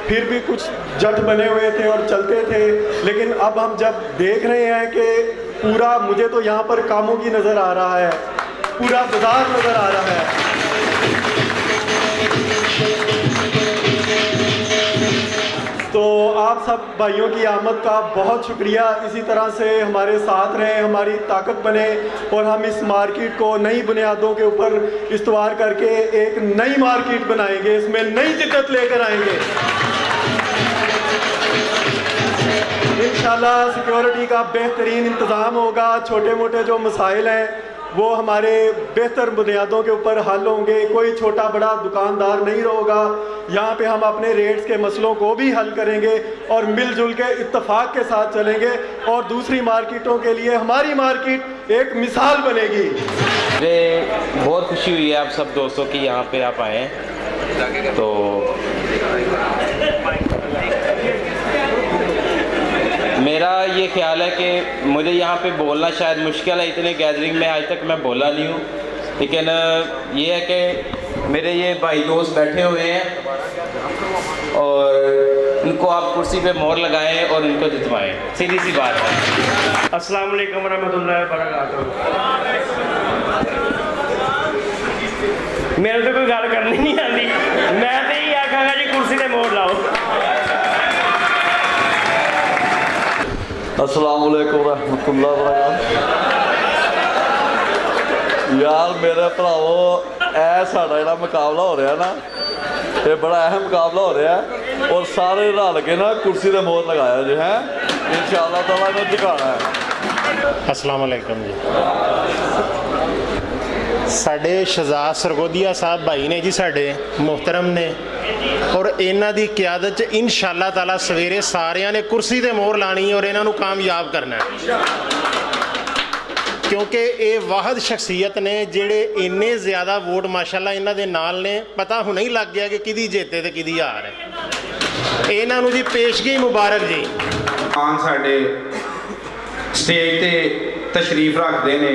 پھر بھی کچھ جٹ بنے ہوئے تھے اور چلتے تھے، لیکن اب ہم جب دیکھ رہے ہیں کہ پورا، مجھے تو یہاں پر کاموں کی نظر آ رہا ہے، پورا بازار نظر آ رہا ہے، تو آپ سب بھائیوں کی آمد کا بہت شکریہ۔ اسی طرح سے ہمارے ساتھ رہیں، ہماری طاقت بنے، اور ہم اس مارکیٹ کو نئی بنیادوں کے اوپر استوار کر کے ایک نئی مارکیٹ بنائیں گے، اس میں نئی جدت لے کر آئیں گے۔ انشاءاللہ سیکیورٹی کا بہترین انتظام ہوگا، چھوٹے موٹے جو مسائل ہیں वो हमारे बेहतर बुनियादों के ऊपर हल होंगे। कोई छोटा बड़ा दुकानदार नहीं होगा। यहाँ पे हम अपने रेट्स के मसलों को भी हल करेंगे और मिलजुल के इत्तेफाक के साथ चलेंगे और दूसरी मार्केटों के लिए हमारी मार्केट एक मिसाल बनेगी। मुझे बहुत खुशी हुई है आप सब दोस्तों की यहाँ पे आप आए हैं। तो मेरा ये ख्याल है कि मुझे यहाँ पे बोलना शायद मुश्किल है, इतने गैदरिंग में आज तक मैं बोला नहीं हूँ, लेकिन ये है कि मेरे ये भाई दोस्त बैठे हुए हैं और उनको आप कुर्सी पे मोहर लगाएं और उनको जितवाएं, सीधी सी बात है। अस्सलाम वालेकुम रहमतुल्लाहि व बरकातहू। मेरे तो कोई गल करनी नहीं आती, मैं तो यही आखांगा जी कुर्सी पे मोहर लाओ। अस्सलाम वालेकुम रहमतुल्लाहि व बरकातहू। यार मेरे भरावो ਇਹ ਸਾਡਾ ਜਿਹੜਾ ਮੁਕਾਬਲਾ ਹੋ ਰਿਹਾ ਨਾ, ਇਹ ਬੜਾ ਅਹਿਮ ਮੁਕਾਬਲਾ ਹੋ ਰਿਹਾ ਔਰ ਸਾਰੇ ਰਲ ਕੇ ਨਾ ਕੁਰਸੀ ਤੇ ਮੋਹਰ ਲਗਾਇਆ ਜੀ ਹੈ, ਇਨਸ਼ਾਅੱਲਾ ਤਾਲਾ ਇਹਨੂੰ ਦਿਖਾਣਾ ਹੈ। अस्सलाम वालेकुम जी। ਸਾਡੇ ਸ਼ਹਜ਼ਾਦ ਸਰਗੋਦੀਆ ਸਾਹਿਬ ਭਾਈ ਨੇ ਜੀ, ਸਾਡੇ ਮੁਹਤਰਮ ਨੇ, ਔਰ ਇਹਨਾਂ ਦੀ ਕਿਆਦਤ 'ਚ ਇਨਸ਼ਾਅੱਲਾ ਤਾਲਾ ਸਵੇਰੇ ਸਾਰਿਆਂ ਨੇ ਕੁਰਸੀ ਤੇ ਮੋਹਰ ਲਾਣੀ ਔਰ ਇਹਨਾਂ ਨੂੰ ਕਾਮਯਾਬ ਕਰਨਾ ਹੈ, ਕਿਉਂਕਿ ਇਹ ਵਾਹਦ ਸ਼ਖਸੀਅਤ ਨੇ ਜਿਹੜੇ ਇੰਨੇ ਜ਼ਿਆਦਾ ਵੋਟ ਮਾਸ਼ਾਅੱਲਾ ਇਹਨਾਂ ਦੇ ਨਾਲ ਨੇ, ਪਤਾ ਹੁਣੇ ਹੀ ਲੱਗ ਗਿਆ ਕਿ ਕਿਹਦੀ ਜਿੱਤੇ ਤੇ ਕਿਹਦੀ ਹਾਰ ਹੈ। ਇਹਨਾਂ ਨੂੰ ਜੀ ਪੇਸ਼ਗੀ ਮੁਬਾਰਕ ਜੀ। ਆਨ ਸਾਡੇ ਸਟੇਜ ਤੇ ਤਸ਼ਰੀਫ ਰੱਖਦੇ ਨੇ।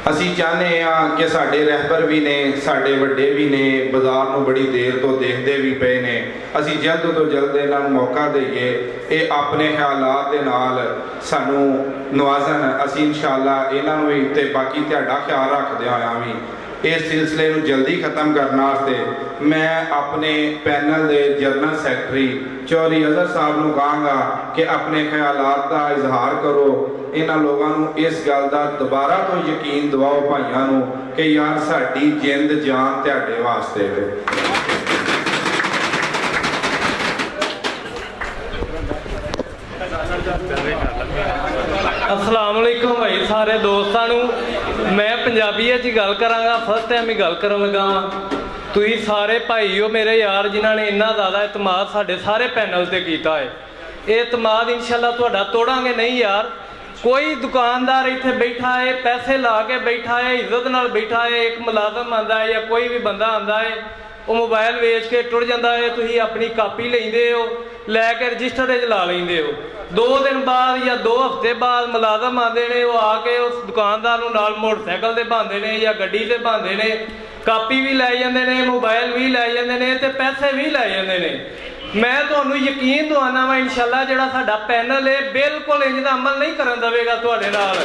ਅਸੀਂ ਚਾਹੁੰਦੇ ਹਾਂ ਕਿ ਸਾਡੇ ਰਹਿਬਰ ਵੀ ਨੇ, ਸਾਡੇ ਵੱਡੇ ਵੀ ਨੇ, ਬਾਜ਼ਾਰ ਨੂੰ ਬੜੀ ਦੇਰ ਤੋਂ ਦੇਖਦੇ ਵੀ ਪਏ ਨੇ। ਅਸੀਂ ਜਲਦ ਤੋਂ ਜਲਦ ਇਹਨਾਂ ਨੂੰ ਮੌਕਾ ਦਈਏ, ਇਹ ਆਪਣੇ ਖਿਆਲਾਤ ਦੇ ਨਾਲ ਸਾਨੂੰ ਨਵਾਜ਼ਨ। ਅਸੀਂ ਇਨਸ਼ਾਅੱਲਾ ਇਹਨਾਂ ਨੂੰ ਵੀ ਤੇ ਬਾਕੀ ਤੁਹਾਡਾ ਖਿਆਲ ਰੱਖਦੇ ਹੋਇਆ ਵੀ ਇਸ ਸਿਲਸਿਲੇ ਨੂੰ ਜਲਦੀ ਖਤਮ ਕਰਨ ਵਾਸਤੇ ਮੈਂ ਆਪਣੇ ਪੈਨਲ ਦੇ ਜਨਰਲ ਸੈਕਟਰੀ ਚੌਧਰੀ ਅਜ਼ਹਰ ਸਾਹਿਬ ਨੂੰ ਕਹਾਂਗਾ ਕਿ ਆਪਣੇ ਖਿਆਲਾਤ ਦਾ ਇਜ਼ਹਾਰ ਕਰੋ। ਇਹਨਾਂ ਲੋਕਾਂ ਨੂੰ ਇਸ ਗੱਲ ਦਾ ਦੁਬਾਰਾ ਤੋਂ ਯਕੀਨ ਦਿਵਾਓ ਭਾਈਆਂ ਨੂੰ ਕਿ ਯਾਰ ਸਾਡੀ ਜਿੰਦ ਜਾਨ ਤੁਹਾਡੇ ਵਾਸਤੇ ਹੈ। अस्सलाम वालेकुम भाई सारे दोस्तों मैं पंजाबी च गल करांगा, फर्स्ट टाइम ही गल करन लगा वां। तुसीं सारे भाई हो मेरे यार जिन्हां ने इन्ना ज़्यादा एतमाद साडे सारे पैनल ते कीता है। ये एतमाद इंशाअल्लाह तुहाडा तोड़ांगे नहीं यार। कोई दुकानदार इत्थे बैठा है, पैसे ला के बैठा है, इज्जत नाल बैठा है, एक मुलाजम आंदा है या कोई भी बंदा आंदा है, वो मोबाइल वेच के टुर जाता है, तुसीं अपनी कापी लेंदे हो, लैके रजिस्टर च ला लेंदे हो। 2 दिन बाद या 2 हफ्ते बाद मुलाजम आते हैं, वो आके उस दुकानदार नूं नाल मोटरसाइकिल ते बांधे ने या गड्डी ते बांधे ने, कापी भी लै जांदे ने, मोबाइल भी लै जांदे ने ते पैसे भी लै जांदे ने। मैं तुहानूं यकीन दवाना वा इंशाअल्लाह जिहड़ा साडा पैनल है बिल्कुल इंज दा अमल नहीं करन देवेगा तुहाडे नाल।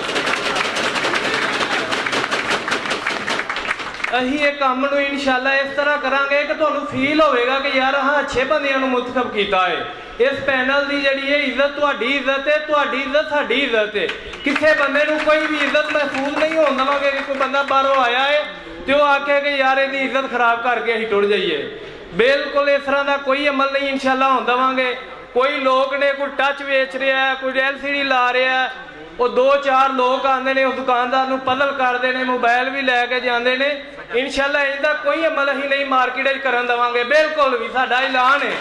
असीं ये काम नूं इंशाअल्लाह इस तरह करांगे कि तुहानूं फील होवेगा कि यार हाँ अच्छे बंदियां नूं मुंतखब कीता है। इस पैनल की जिहड़ी है इज्जत तुहाडी इज्जत है, तुहाडी इज्जत साडी इज्जत है। किसी बंदे नूं कोई भी इज्जत महफूज नहीं होण देवांगे कि कोई बंदा बाहरों आया है तो वो आखे कि यार इहदी इज्जत खराब करके असीं टुर जाइए। बिल्कुल इस तरह का कोई अमल नहीं इंशाअल्लाह होण देवांगे। कोई लोग ने कोई टच वेच रहा है, कोई LCD ला रहा है, वो 2-4 लोग आते हैं उस दुकानदार नूं पदल करते हैं, मोबाइल भी लैके जाते हैं। इंशाअल्लाह इहदा कोई अमल असीं नहीं मार्केट करन देवांगे, बिल्कुल भी साडा ऐलान है।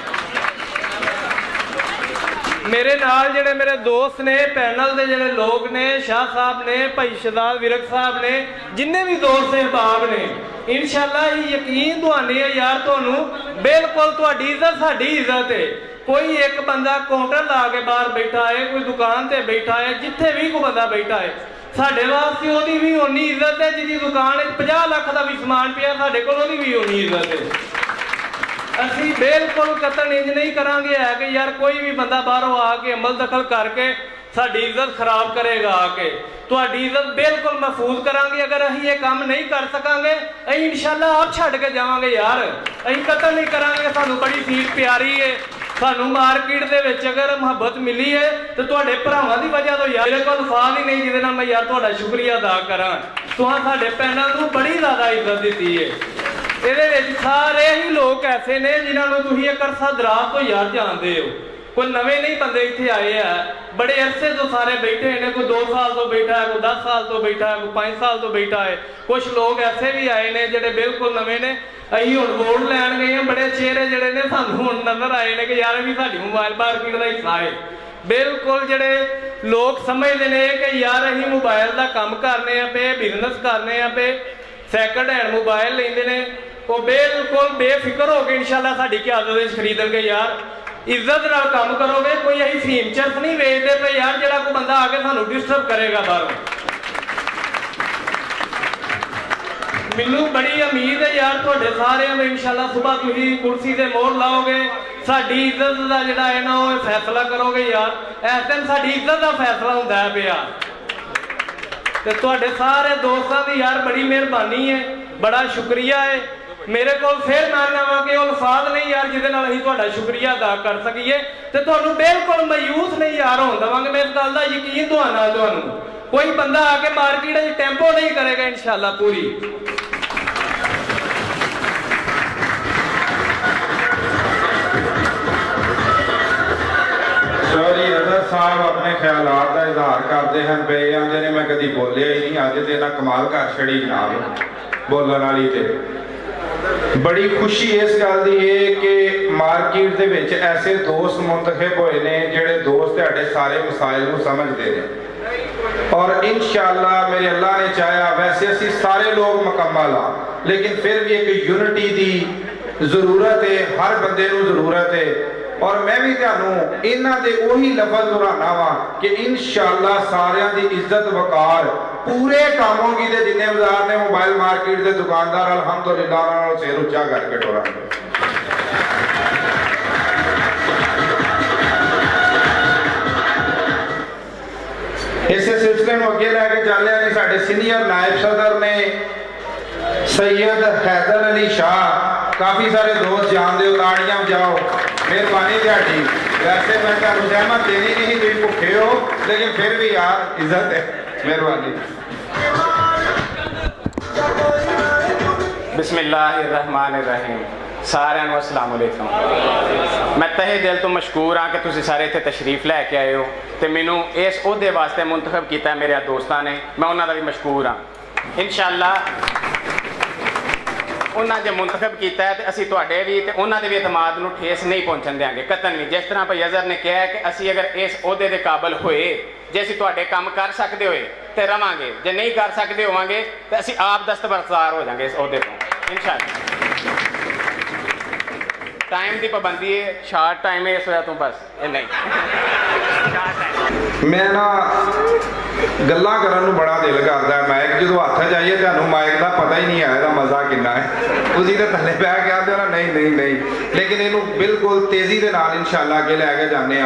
मेरे नाल जिहड़े मेरे दोस्त ने, पैनल के जिहड़े लोग ने, शाह साहब ने, भाई शहजाद विरक साहब ने, जिन्ने भी दोस्त अहबाब ने, इंशाअल्लाह यकीन दुआने यार तुहानूं बिल्कुल तुहाडी इज्जत साडी इज्जत है। कोई एक बंदा काउंटर ला के बाहर बैठा है, कोई दुकान ते बैठा है, जिथे भी कोई बंदा बैठा है, साडे वास्ते ओदी भी उन्नी इज्जत है जिहदी दुकान 50 लाख का भी समान पिया, साडे कोल ओदी भी उन्नी इज्जत है। असीं बिल्कुल कतन इंज नहीं करांगे है कि यार कोई भी बंदा बाहरों आके अमल दखल करके साडी इज्जत खराब करेगा आके। तुहाडी इज्जत बिल्कुल महफूज करांगे। अगर असीं ये काम नहीं कर सकांगे असीं इंशाअल्लाह आप छड्ड के जावांगे यार, असीं कतन नहीं करांगे। सानूं बड़ी सीट प्यारी है, सानूं मार्केट दे विच अगर मुहब्बत मिली है तो तुहाडे भरावां दी वजह तो यार मेरे कोल अल्फाज ही नहीं जिहदे नाल मैं यार तुहाडा शुक्रिया अदा करां। तुहां साडे पैनल नूं बड़ी ज़्यादा इज्जत दित्ती है। ਇਹਦੇ ਵਿੱਚ सारे ही लोग ऐसे ने जिन्होंने तुसीं एक अरसा दराज तो यार जानते हो। कोई नवे नहीं बंदे इत्थे आए हैं, बड़े अरसे तो सारे बैठे हैं, कोई 2 साल तो बैठा है, कोई 10 साल तो बैठा है, कोई 5 साल तो बैठा है। कुछ लोग ऐसे भी आए ने जेडे बिल्कुल नवे ने। असीं हुण वोट लैण गए हैं, बड़े चेहरे जेडे ने सानूं हुण नज़र आए ने कि यार भी साडी मोबाइल मार्केट दा हिस्सा है। बिल्कुल जेडे लोग समझते हैं कि यार असीं मोबाइल का काम करने पे, बिजनेस करने पे, सैकंड हैंड मोबाइल लेंदे ने, वो बिल्कुल बेफिक्र हो के इंशाल्लाह साडी क़यादत खरीदणगे। यार इज्जत नाल काम करोगे, कोई असीं फीम चरस नहीं वेचते पे यार जेड़ा कोई बंदा आके सानूं डिस्टर्ब करेगा बाहरों। मैनूं बड़ी उम्मीद है यार तुहाडे सारिआं दा इंशाल्लाह सुबह तुसीं कुर्सी ते मोहर लाओगे, साडी इज्जत दा जिहड़ा है ना वो फैसला करोगे। यार इस टाइम साडी इज्जत दा फैसला हुंदा है पिया ते तुहाडे सारे दोस्तां दी यार बड़ी मेहरबानी है, बड़ा शुक्रिया है। मेरे को फिर मैं कहां कि अल्फाज नहीं यार जिहदे नाल असीं तुहाडा शुक्रिया अदा कर सकीए ते तुहानूं बिल्कुल मायूस नहीं यार होण देवांगे। मैं इस गल दा यकीन दुआना तुहानूं, कोई बंदा आके मार्केट च टेंपो नहीं करेगा इंशाल्लाह पूरी। सॉरी रज़ा साहब अपने ख्यालात का इजहार करते हैं पे आंदे ने मैं कभी बोलिया ही नहीं, अज तो इन्हें कमाल कर छड़ी जनाब बोलने वाली। तो बड़ी खुशी इस गल की है कि मार्केट दे विच ऐसे दोस्त मुंतखब होए ने जिहड़े दोस्त तुहाडे सारे मसाइल को समझते हैं और इंशाअल्लाह मेरे अल्लाह ने चाहा वैसे असी सारे लोग मुकम्मल हाँ, लेकिन फिर भी एक यूनिटी की जरूरत है, हर बंदे को जरूरत है। और मैं भी तुहानूं इन्हां दे ओही लफज दोहराना वा कि इंशाअल्लाह सारियां दी इज्जत वकार पूरे कामों की दे जिन्ने बाजार ने मोबाइल मार्केट दे दुकानदार अल्हम्दुलिल्लाह नाल सिर उच्चा करके टोरांगे। इस सिलसिले में अगे लैके चल रहे हैं साडे सीनियर नायब सदर ने सैयद हैदर अली शाह, काफ़ी सारे दोस्त जानते हो, ताड़ियां बजाओ, मेहरबानी तुहाडी। वैसे मैं तुहानूं सहमत देनी नहीं तुसीं भुखे हो, लेकिन फिर भी यार इज्जत है, मेहरबानी। बिस्मिल्लाहिर्रहमानिर्रहीम। सारिਆਂ ਨੂੰ अस्सलाम वालेकुम। मैं तहे दिल तो मशकूर हाँ कि तुसीं सारे इत्थे तशरीफ लैके आए हो तो मैनू इस ओहदे वास्ते मुंतखब किया मेरे दोस्तों ने, मैं उन्होंने भी मशकूर हाँ। इंशाअल्लाह उन्होंने जो मुंतखब किया है तो असी तुहाडे भी तो उन्होंने भी एतमाद नूं ठेस नहीं पहुँचन देंगे कतन भी। जिस तरह भाई अज़हर ने कहा कि असी अगर इस ओहदे के काबिल होए जे असी तुहाडे काम कर सकते होए तो रवांगे, जे नहीं कर सकते होवांगे तो असी आप दस्तबरदार हो जाएंगे इस ओहदे तो इंशाअल्लाह। टाइम की पाबंदी है, शार्ट टाइम है इस वजह तो बस ये नहीं मैं ना गल्लां करन नूं बड़ा दिल करदा है। माइक जो हत्थ च आइए तुहानूं माइक का पता ही नहीं है इसदा मज़ा किन्ना है। तुसीं तो थल्ले पै के आंदे हो ना नहीं नहीं नहीं, लेकिन इनू बिल्कुल तेज़ी के नाल इंशाअल्लाह अगे लैके जाने।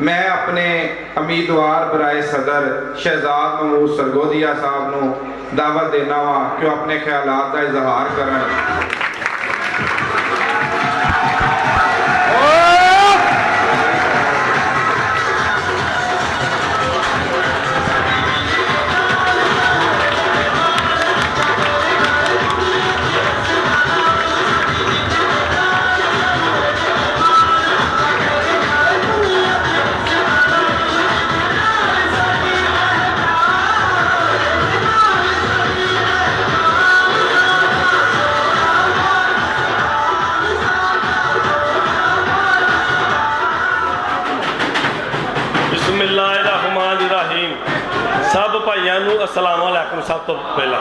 मैं अपने उम्मीदवार बराए सदर शहजाद महमूद सरगोदिया साहब नूं दावत देना वा कि वो अपने ख्यालात का इजहार करन। अस्सलाम वालेकुम। सब तो पहला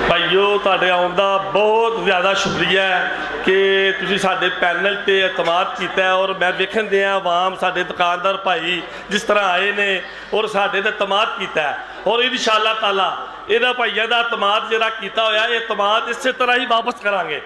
भाइयों तुहाडे आउण दा बहुत ज़्यादा शुक्रिया है कि तुसीं साडे पैनल ते एतमाद कीता है और मैं वेखण दिया आवाम साडे दुकानदार भाई जिस तरह आए ने और साडे ते एतमाद कीता है और इंशाअल्लाह ताला इहदा भाइयों दा एतमाद जिहड़ा कीता होया एतमाद इस तरह ही वापस करांगे।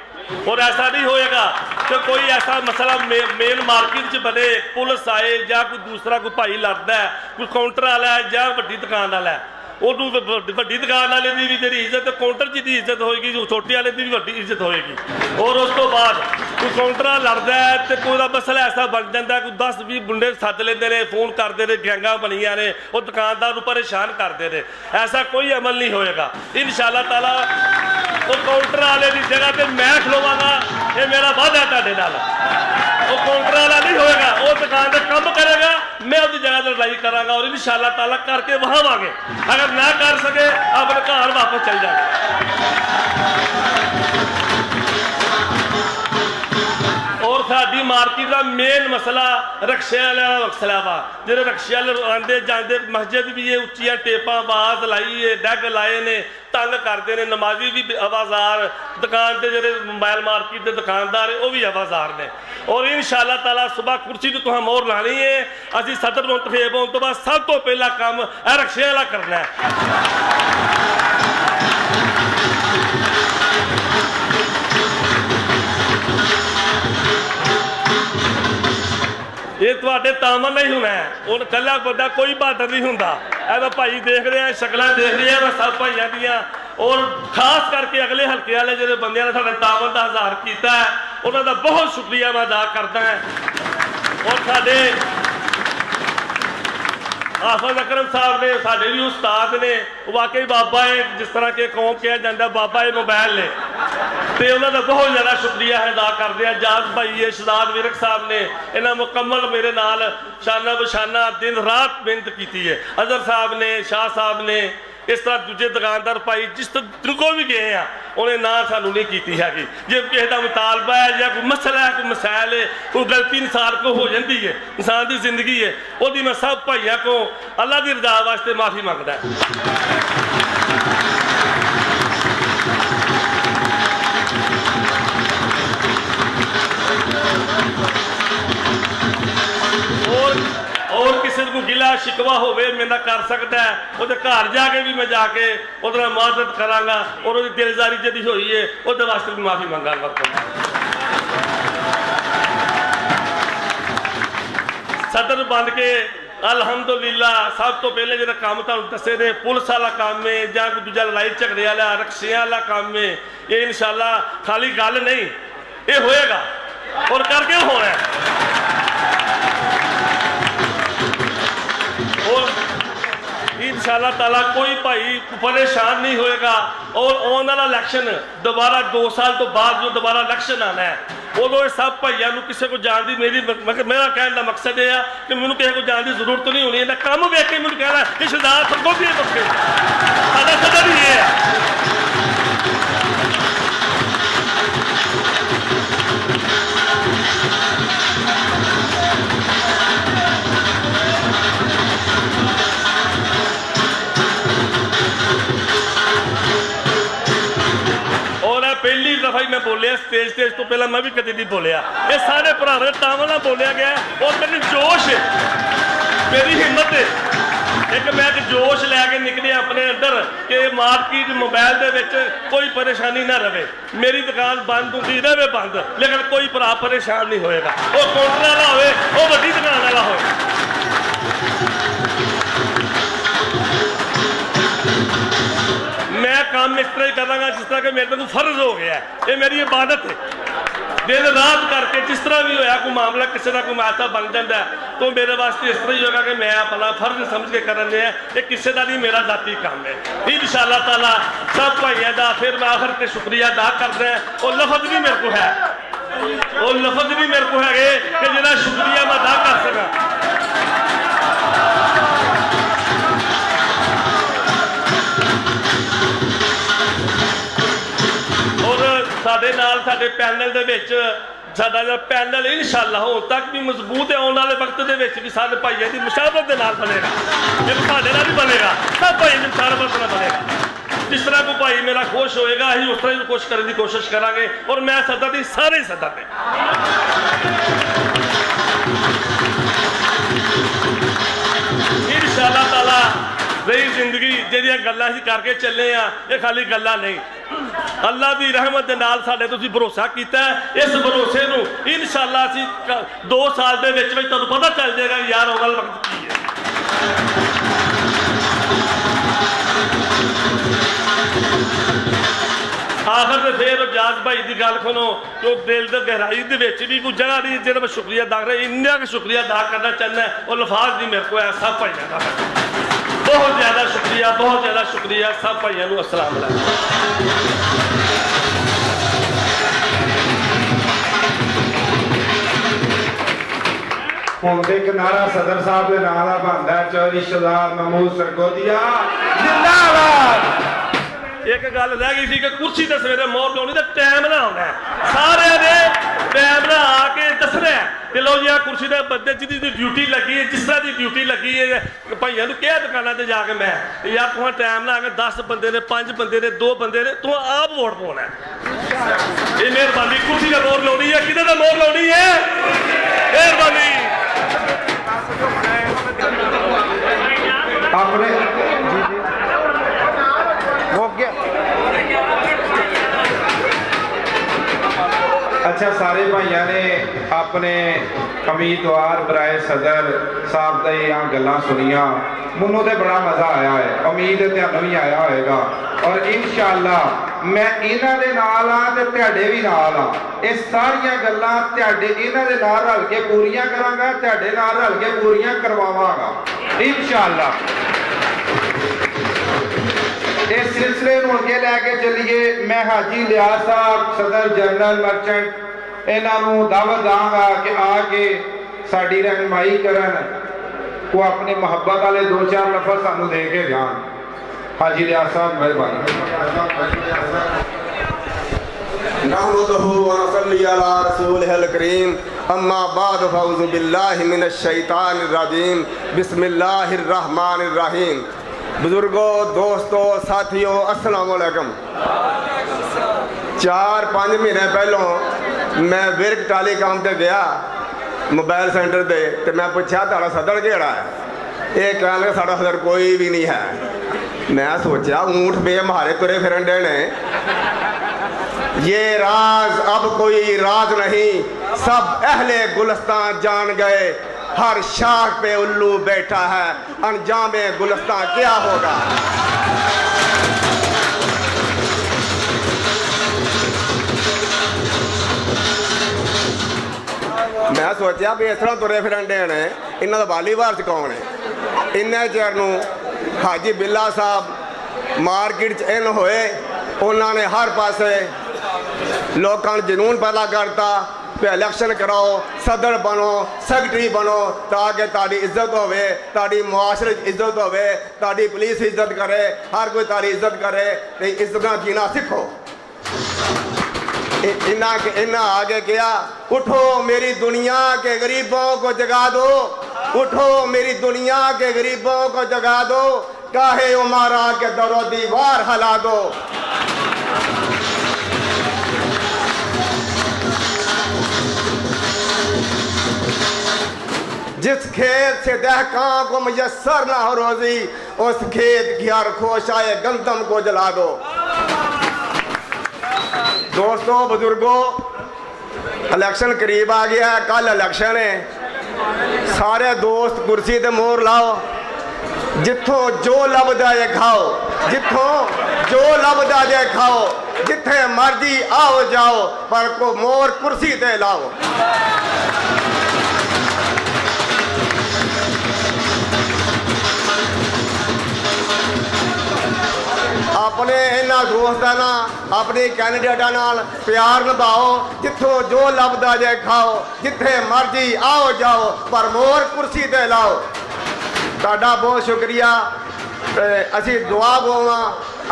और ऐसा नहीं होएगा कि कोई ऐसा मसला मेन मार्केट च बने पुलिस आए या कोई दूसरा कोई भाई लड़ता है, कोई काउंटर वाला है या वड्डी दुकान वाला है, उन्होंने वड्डी दुकान वाले की भी जी इज्जत काउंटर की भी इज्जत होएगी, छोटे वाले की भी वड्डी इज्जत होएगी। और उस तो बाद कोई काउंटर लड़ता है तो कोई मसला ऐसा बन जाता है, कोई 10-20 मुंडे सद लेंदे ने, फोन करते हैं, गैंगा बनिया ने, वो दुकानदार परेशान करते हैं। ऐसा कोई अमल नहीं होएगा इंशाअल्लाह ताला। तो काउंटर वाले की जगह पर मैं खलोवांगा, ये मेरा वादा है तुहाडे नाल। وہ काउंटर वाला नहीं होएगा, वो दुकान पे कम करेगा, मैं उसकी जगह लड़ाई करांगा और इंशाअल्लाह ताला करके वहां आगे, अगर ना कर सके अपने घर वापस चल जाएंगे। और साडी मार्केट का मेन मसला रक्शे वाले मसला वा, जो रक्शे वाले आते जाते, मस्जिद भी ये उच्चिया टेपा आवाज लाई है, डैग लाए ने, तंग करते हैं, नमाजी भी आवाजार, दुकान से जो मोबाइल मार्केट के दुकानदार है वो भी आवाजार ने। और इंशाअल्लाह ताला सुबह कुर्सी तो तुहां मोहर लानी है, असी सदर मुंतखब होने तो बाद सब तो पहला काम रक्शे वाला करना है। ये ਤੁਹਾਡੇ ਤਾਮਨ नहीं होना है, ਹੁਣ ਕੱਲਾ ਬੰਦਾ ਕੋਈ ਬਹਾਦਰ नहीं ਹੁੰਦਾ। ਇਹ ਭਾਈ ਦੇਖ ਰਹੇ ਆ, ਸ਼ਕਲਾਂ ਦੇਖ ਰਹੇ ਆ ਸਭ ਭਾਈਆਂ ਦੀਆਂ, और खास करके अगले हल्के वाले जो बंदे ने साडे तामन का इज़हार किया है, उन्होंने बहुत शुक्रिया मैं अदा करता है। और साडे हाफिज़ अकरम साहब ने, साडे भी उस्ताद ने, वाकई बाबा है, जिस तरह के कौम कहा जाता बाबा है मोबाइल ने, तो उन्होंने बहुत ज़्यादा शुक्रिया अदा करते हैं। जाज भाई है, शहजाद विरक साहब ने, इन्हें मुकम्मल मेरे नाल शाना बशाना दिन रात मेहनत की है। अजहर साहब ने, शाह साहब ने, इस तरह दूजे दुकानदार भाई जिस को भी गए हैं उन्हें ना सानू नहीं की हैगी। जे किसी का मुतालबा है या कोई मसला है, कोई मसाइल है, कोई गलती इंसान को हो जाती है, इंसान की जिंदगी है, वो मैं सब भाइयों को अल्लाह की रजा वास्ते माफ़ी मंगता है। और किसी को गिला शिकवा हो मेरा कर सकता है, वो घर जाके भी मैं जाके उधर मदद करांगा और वो दिलजारी जी हुई है वो वास्ते भी माफ़ी मंगांगा। सदर बन के अलहमदुलिल्लाह सब तो पहले जो काम तुहानू दसे ने पुलिस वाला काम है या दूजा लड़ाई झगड़े वाला रक्शे वाला काम है, ये इंशाअल्लाह खाली गल नहीं, ये होएगा और करके होना है। और इंशाअल्लाह ताला कोई भाई परेशान नहीं होएगा। और आने वाला इलेक्शन दोबारा 2 साल तो बाद जो दोबारा इलेक्शन आना है, उदों सब भाइयों को किसी को जान की मेरा कहने का मकसद यह है कि मैंने किसी को जान की जरूरत नहीं होनी, इन्हें काम वेख के मैंने कहना कि सरदार सरगोधी बख्शे साडा सदर ही ये है। पहली दफा ही मैं बोलिया स्टेज तो पहला मैं भी कभी नहीं बोलिया, ये सारे भरा टावल ना बोलिया गया और मेरी जोश है, मेरी हिम्मत है, एक मैं जोश लैके निकले अपने अंदर कि मार्केट मोबाइल दे विच कोई परेशानी ना रहे, मेरी दुकान बंद होती रहे बंद, लेकिन कोई भरा परेशान नहीं होएगा, वो काउंटर वाला होए, वो बड़ी दुकान वाला होए। मैं काम इस तरह ही करांगा जिस तरह के मेरे को फर्ज हो गया है, ये मेरी इबादत है। दिन रात करके जिस तरह भी होया कोई मामला किसी का कोई ऐसा बन जाता है तो मेरे वास्ते इस तरह ही होगा कि मैं अपना फर्ज समझ के कर रहे हैं, ये किसी का नहीं मेरा जाती काम है। इंशाअल्लाह ताला सब भाइयों का फिर मैं आखिर से शुक्रिया अदा कर रहा है। और लफज भी मेरे को है, और लफज भी मेरे को है कि जिहदा शुक्रिया मैं अदा कर सका। साडे नाल साडे पैनल दे विच साडा जो पैनल इंशाअल्लाह हुण तक भी मजबूत है, आने वाले वक्त दे विच भी साडे भाइयों की मुशावरत दे नाल बनेगा, जे साडे नाल भी बनेगा, सब भाई की मुशावरत नाल बनेगा। जिस तरह कोई भाई मेरा खुश होएगा असीं उस तरह खुश करने की कोशिश करांगे। और मैं सदा दी सारे सदा दे इंशाअल्लाह ताला रही जिंदगी जिहड़ियां गल्लां असीं करके चले आ, ये खाली गल्लां नहीं, अल्लाह की रहमत के नाल साडे तुसीं भरोसा कीता है। इस भरोसे नूं इंशाअल्लाह असीं 2 साल दे विच तुहानूं पता चल जाएगा यार आउण वाला वक्त की है। आखिर में फिर जाज भाई की गल सुनो, जो दिल की गहराई के भी कोई जगह नहीं जिन्हें मैं शुक्रिया अदा कर इन्ना का शुक्रिया अदा करना चाहना है, और लफाज नहीं मेरे को है। सब भाइयों का बहुत ज़्यादा शुक्रिया, बहुत ज़्यादा शुक्रिया सब भाइयों को। अस्सलाम वालेकुम। ਹੁਣ ਤੇ ਕਿਨਾਰਾ ਸਦਰ ਸਾਹਿਬ ਦੇ ਨਾਂ ਦਾ ਬਣਦਾ ਹੈ, ਚੌਧਰੀ ਸ਼ਹਜ਼ਾਦ ਮਹਿਮੂਦ ਸਰਗੋਦੀਆ ਜ਼ਿੰਦਾਬਾਦ। ਇੱਕ ਗੱਲ ਰਹਿ ਗਈ ਸੀ ਕਿ ਕੁਰਸੀ ਤੇ ਸਵੇਰੇ ਮੋਹਰ ਲਾਉਣੀ ਤੇ ਟਾਈਮ ਨਾਲ ਆਉਣਾ, ਸਾਰਿਆਂ ਨੇ ਟਾਈਮ ਨਾਲ ਆ ਕੇ ਦੱਸਣਾ ਕਿ ਲਓ ਜੀ ਆ ਕੁਰਸੀ ਦੇ ਬੰਦੇ ਜਿਹਦੀ ਡਿਊਟੀ ਲੱਗੀ ਹੈ, ਜਿਸ ਤਰ੍ਹਾਂ ਦੀ ਡਿਊਟੀ ਲੱਗੀ ਹੈ। ਭਾਈਆਂ ਨੂੰ ਕਿਹਾ ਦੁਕਾਨਾਂ ਤੇ ਜਾ ਕੇ ਮੈਂ ਯਾਰ ਤੂੰ ਟਾਈਮ ਨਾਲ ਆ ਕੇ 10 ਬੰਦੇ ਨੇ 5 ਬੰਦੇ ਨੇ 2 ਬੰਦੇ ਨੇ ਤੂੰ ਆਪ ਵੋਟ ਪਾਉਣਾ। ਇਹ ਮਿਹਰਬਾਨੀ ਕੁਰਸੀ ਦਾ ਮੋਹਰ ਲਾਉਣੀ ਹੈ, ਕਿਹਦੇ ਦਾ ਮੋਹਰ ਲਾਉਣੀ ਹੈ? ਮਿਹਰਬਾਨੀ ਆਪਣੇ ਹੋ ਗਿਆ। अच्छा सारे भाइयों ने अपने उम्मीदवार बराए सदर साहब दी यहाँ गल्लां सुनिया, मैनू तो बड़ा मज़ा आया है, उम्मीद है तुहानू भी आया होएगा। और इंशाअल्लाह मैं इन्हां दे नाल हां ते तुहाडे भी नाल हां, ये सारियां गल्लां तुहाडे इन्हां दे नाल रल के पूरियां करांगा, तुहाडे नाल रल के पूरियां करवावांगा इंशाअल्लाह। इस सिलसिले में अगे लैके चलिए। मैं हाजी लियाज साहब सदर जनरल मर्चेंट इन्हों दावत दांगा कि आके साड़ी रहनुमाई करन, वो अपने मोहब्बत वाले 2-4 लफ्ज़ सानू दे के जान। हाजी लियाज साहब मेहरबानी। नहमदुहु व नसल्ली अला रसूलिहिल करीम, अम्मा बाद फऊज़ु बिल्लाहि मिनश शैतानिर रजीम, बिस्मिल्लाहिर रहमानिर रहीम। बुजुर्गों, दोस्तों, साथियों, अस्सलाम वालेकुम। 4-5 महीने पहलों मैं विरक टेलीकॉम ते गया मोबाइल सेंटर ते, ते मैं पूछा ताड़ा सदर केड़ा है? ये कह लगे साड़ा सदर कोई भी नहीं है। मैं सोचा ऊँट बेमहारे तुरे फिरन डे ने, ये राज अब कोई राज नहीं, सब अहले गुलिस्तान जान गए, हर शाख पे उल्लू बैठा है, अंजाम गुलिस्तान क्या होगा? मैं सोचा भी इस तरह तुरे फिरन डे ने, इन्हों का वाली वारस कौन है? इन्हें चेर नूं हाजी बिल्ला साहब मार्केट च इन होए, उन्होंने हर पासे लोगों को जनून पैदा करता कि इलेक्शन कराओ, सदर बनो, सेक्रेटरी बनो, ताकि ताड़ी इज्जत होवे, ताड़ी मुआशरे इज्जत होवे, ताड़ी पुलिस इज्जत करे, हर कोई ताड़ी इज्जत करे, तो इज्जत जीना सीखो। इन्ना आगे किया, उठो मेरी दुनिया के गरीबों को जगा दो, उठो मेरी दुनिया के गरीबों को जगा दो, काहे उमारा के दरो दीवार हिला दो। जिस खेत से दहकां को मुयस्सर ना हो रोजी, उस खेत की हर खोशाए गंदम को जला दो। दोस्तों, बुजुर्गों, इलेक्शन करीब आ गया है, कल इलेक्शन है। सारे दोस्त कुर्सी ते मोहर लाओ, जिथों जो लभदा है खाओ, जिथों जो लभदा है खाओ, जिथे मर्जी आओ जाओ, पर को मोहर कुर्सी ते लाओ। अपने इन्होंने दोस्तों ना, अपने कैंडिडेटा नाल प्यार निभाओ, जिथों जो लभदा जे खाओ, जिथे मर्जी आओ जाओ, पर मोहर कुर्सी ते लाओ। ताड़ा बहुत शुक्रिया। असी दुआ गोवा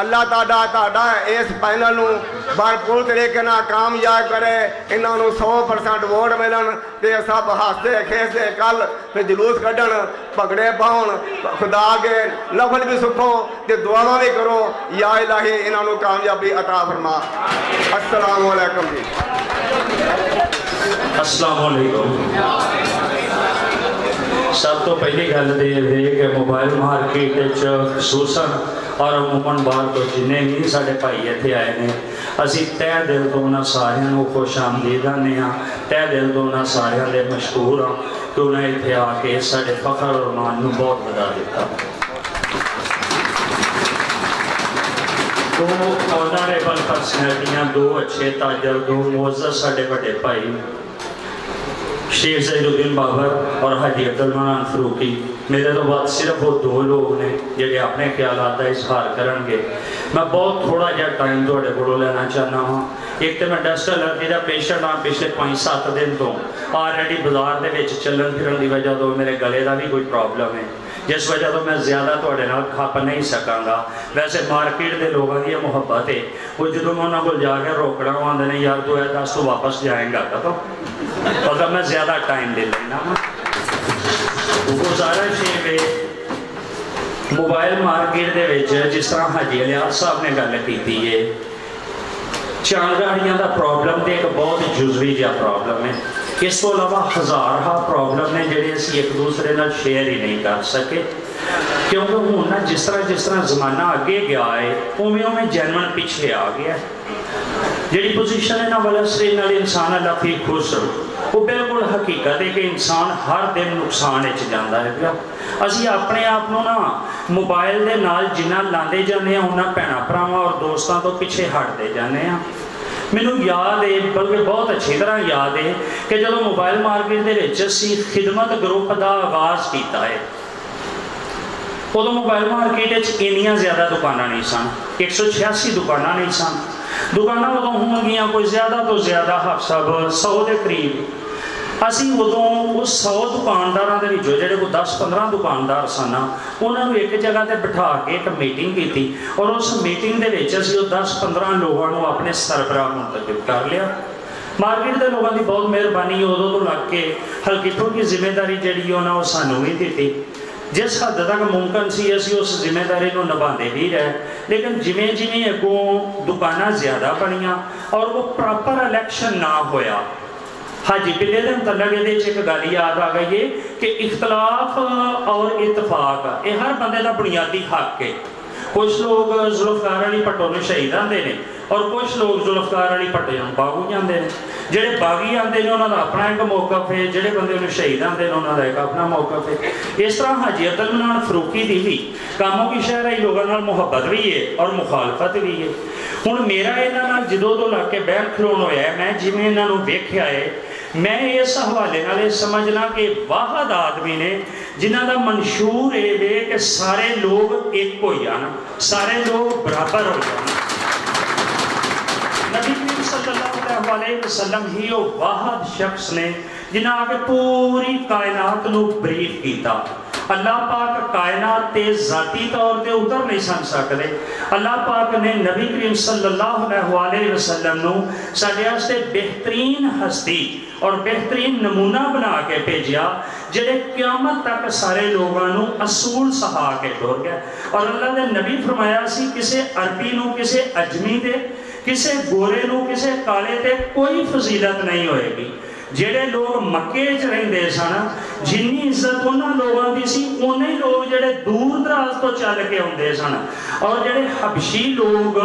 अल्लाह ताड़ा इस पैनल नूं भरपूर तरीके नाल कामयाब करे, इन्होंने 100% वोट मिलन, ते सब हसते खेसते कल फिर जुलूस कढ़न, भगड़े पाउन, खुदा के नफल भी सुखो ते दुआवां भी करो, या इलाही इन्होंने कामयाबी अता फरमा। अस्सलाम वालेकुम जी। अस्सलाम वालेकुम। सब तो पहली गल तो ये कि मोबाइल मार्केट खसूसन और अमूमन बाहर तो जिन्हें भी साढ़े भाई इतने आए हैं, असी तह दिल तो उन्होंने सारियां खुश आमदीद आने, तह दिल तो उन्होंने सारियां दे मशहूर हाँ कि उन्हें इतने आके साढ़े फखर और मान को बहुत बधा दिता। दो ऑनरेबल पर्सनैलिटियां, दो अच्छे ताजर, दो मुअज़्ज़ज़ साढ़े बड़े भाई शेख ज़हीरुद्दीन बाबर और हाजी अब्दुल मनान फरूकी, मेरे तो बाद सिर्फ वो 2 लोग ने जो अपने ख्यालात का इजहार करेंगे। मैं बहुत थोड़ा जहा टाइम थोड़े को लेना चाहना हाँ। एक तो मैं डस्ट एलर्जी का पेशेंट हाँ, पिछले 5-7 दिन तो ऑलरेडी बाजार के चलन फिरन की वजह तो मेरे गले का भी कोई प्रॉब्लम है, जिस वजह तो मैं ज़्यादा थोड़े नाल खप नहीं सकांगा। वैसे मार्केट के लोगों की मुहब्बत है, वो जो मैं उन्होंने को जाके रोकना आते हैं यार तू दस तो वापस जाएगा तो मतलब मैं ज़्यादा टाइम ले लेना। गुजारिश है मोबाइल मार्केट के जिस तरह हाजी अलियास साहब ने गल की है, चांदगाड़ियाँ का प्रॉब्लम तो एक बहुत जुजवी जहा प्रॉब्लम है, इस तो अलावा हज़ार प्रॉब्लम ने जोड़े असी एक दूसरे नाल शेयर ही नहीं कर सके, क्योंकि हूँ ना जिस तरह जमाना अगे गया है उवें उवें जन्मन पिछे आ गया। जी पोजीशन इन्होंने वाला सरीर नाल इंसान अल्लाह फी खुश वो बिल्कुल हकीकत है कि इंसान हर दिन नुकसान जाता है पिया। असी अपने आप को ना मोबाइल के नाल जिन्ना लाते जाने उन्ना भैन भरावां और दोस्तों तो पिछे हटते जाने। मैनू याद है, बल्कि बहुत अच्छी तरह याद है कि जब मोबाइल मार्केट के असी खिदमत ग्रुप का आगाज़ किया है, उदों मोबाइल मार्केट इन्नियां ज़्यादा दुकानां नहीं सन, 186 दुकानां नहीं सन। दुकानां उदों होंगियां कोई ज़्यादा तो ज़्यादा सब 100 के करीब। असी उदों उस 100 दुकानदारों के विचों जिहड़े कोई 10-15 दुकानदार सन उन्होंने एक जगह पर बिठा के एक मीटिंग की थी, और उस मीटिंग के असी 10-15 लोगों को अपने सरबराह मुंतखब कर लिया। मार्केट के लोगों की बहुत मेहरबानी उदों तो लग के हल्की फुल्की जिम्मेदारी जी उन्होंने सानू भी दी, जिस हद तक मुमकिन सी असी उस जिम्मेदारी को निभाते भी रहे। लेकिन जिमें जिमें अगों दुकाना ज़्यादा बनिया और वो प्रॉपर इलैक्शन ना होया, हाजी पिले के मुतलक ये एक गल याद आ गई है कि इख्तलाफ और इतफाक ये हर बंदे का बुनियादी हक है। कुछ लोग जुल्फकार अली भट्टो में शहीद आते हैं और कुछ लोग जुल्फकार अली भट्टे बागू जाते हैं। जोड़े बागी आते हैं उन्होंने अपना एक मौकफ है, जोड़े बंदे शहीद आते हैं उन्होंने एक अपना मौकफ है। इस तरह हाजी अब्दुल मनान फरूकी की भी कामों की शहर लोगों नाल मुहब्बत भी है और मुखालफत भी है। हुण मेरा इन्होंने जदों तो लग के बहन खलोन होया, मैं जिवें इन्हों वेख्या है, मैं इस हवाले नाल समझना कि वाहद आदमी ने जिन्हों का मंशूर है कि सारे लोग एक हो जान, सारे लोग बराबर हो जान। नबी करीम सल्लल्लाहु अलैहि वसल्लम ही वो वाहद शख्स ने जिन्हें आके पूरी कायनात को ब्रीफ किया। अल्लाह पाक कायनात ते जाती तौर पर उतर नहीं सन सकते। अल्लाह पाक ने नबी करीम सल्लल्लाहु अलैहि वसल्लम नूं साडे वास्ते बेहतरीन हस्ती और बेहतरीन नमूना बना के भेजा, जिहड़े क़यामत तक सारे लोगों नूं असूल सहा के टुर गए। और अल्लाह ने नबी फरमाया सी किसी अरबी नूं, किसी अजमी दे, किसी गोरे नूं, किसी काले ते कोई फजीलत नहीं होएगी। जेड़े लोग मक्के च रहिंदे सन, जिन्नी इज्जत उन्हां लोगों की सी, उन्ने ही लोग जेड़े दूर दराज तो चल के आउंदे सन। और जेड़े हबशी लोग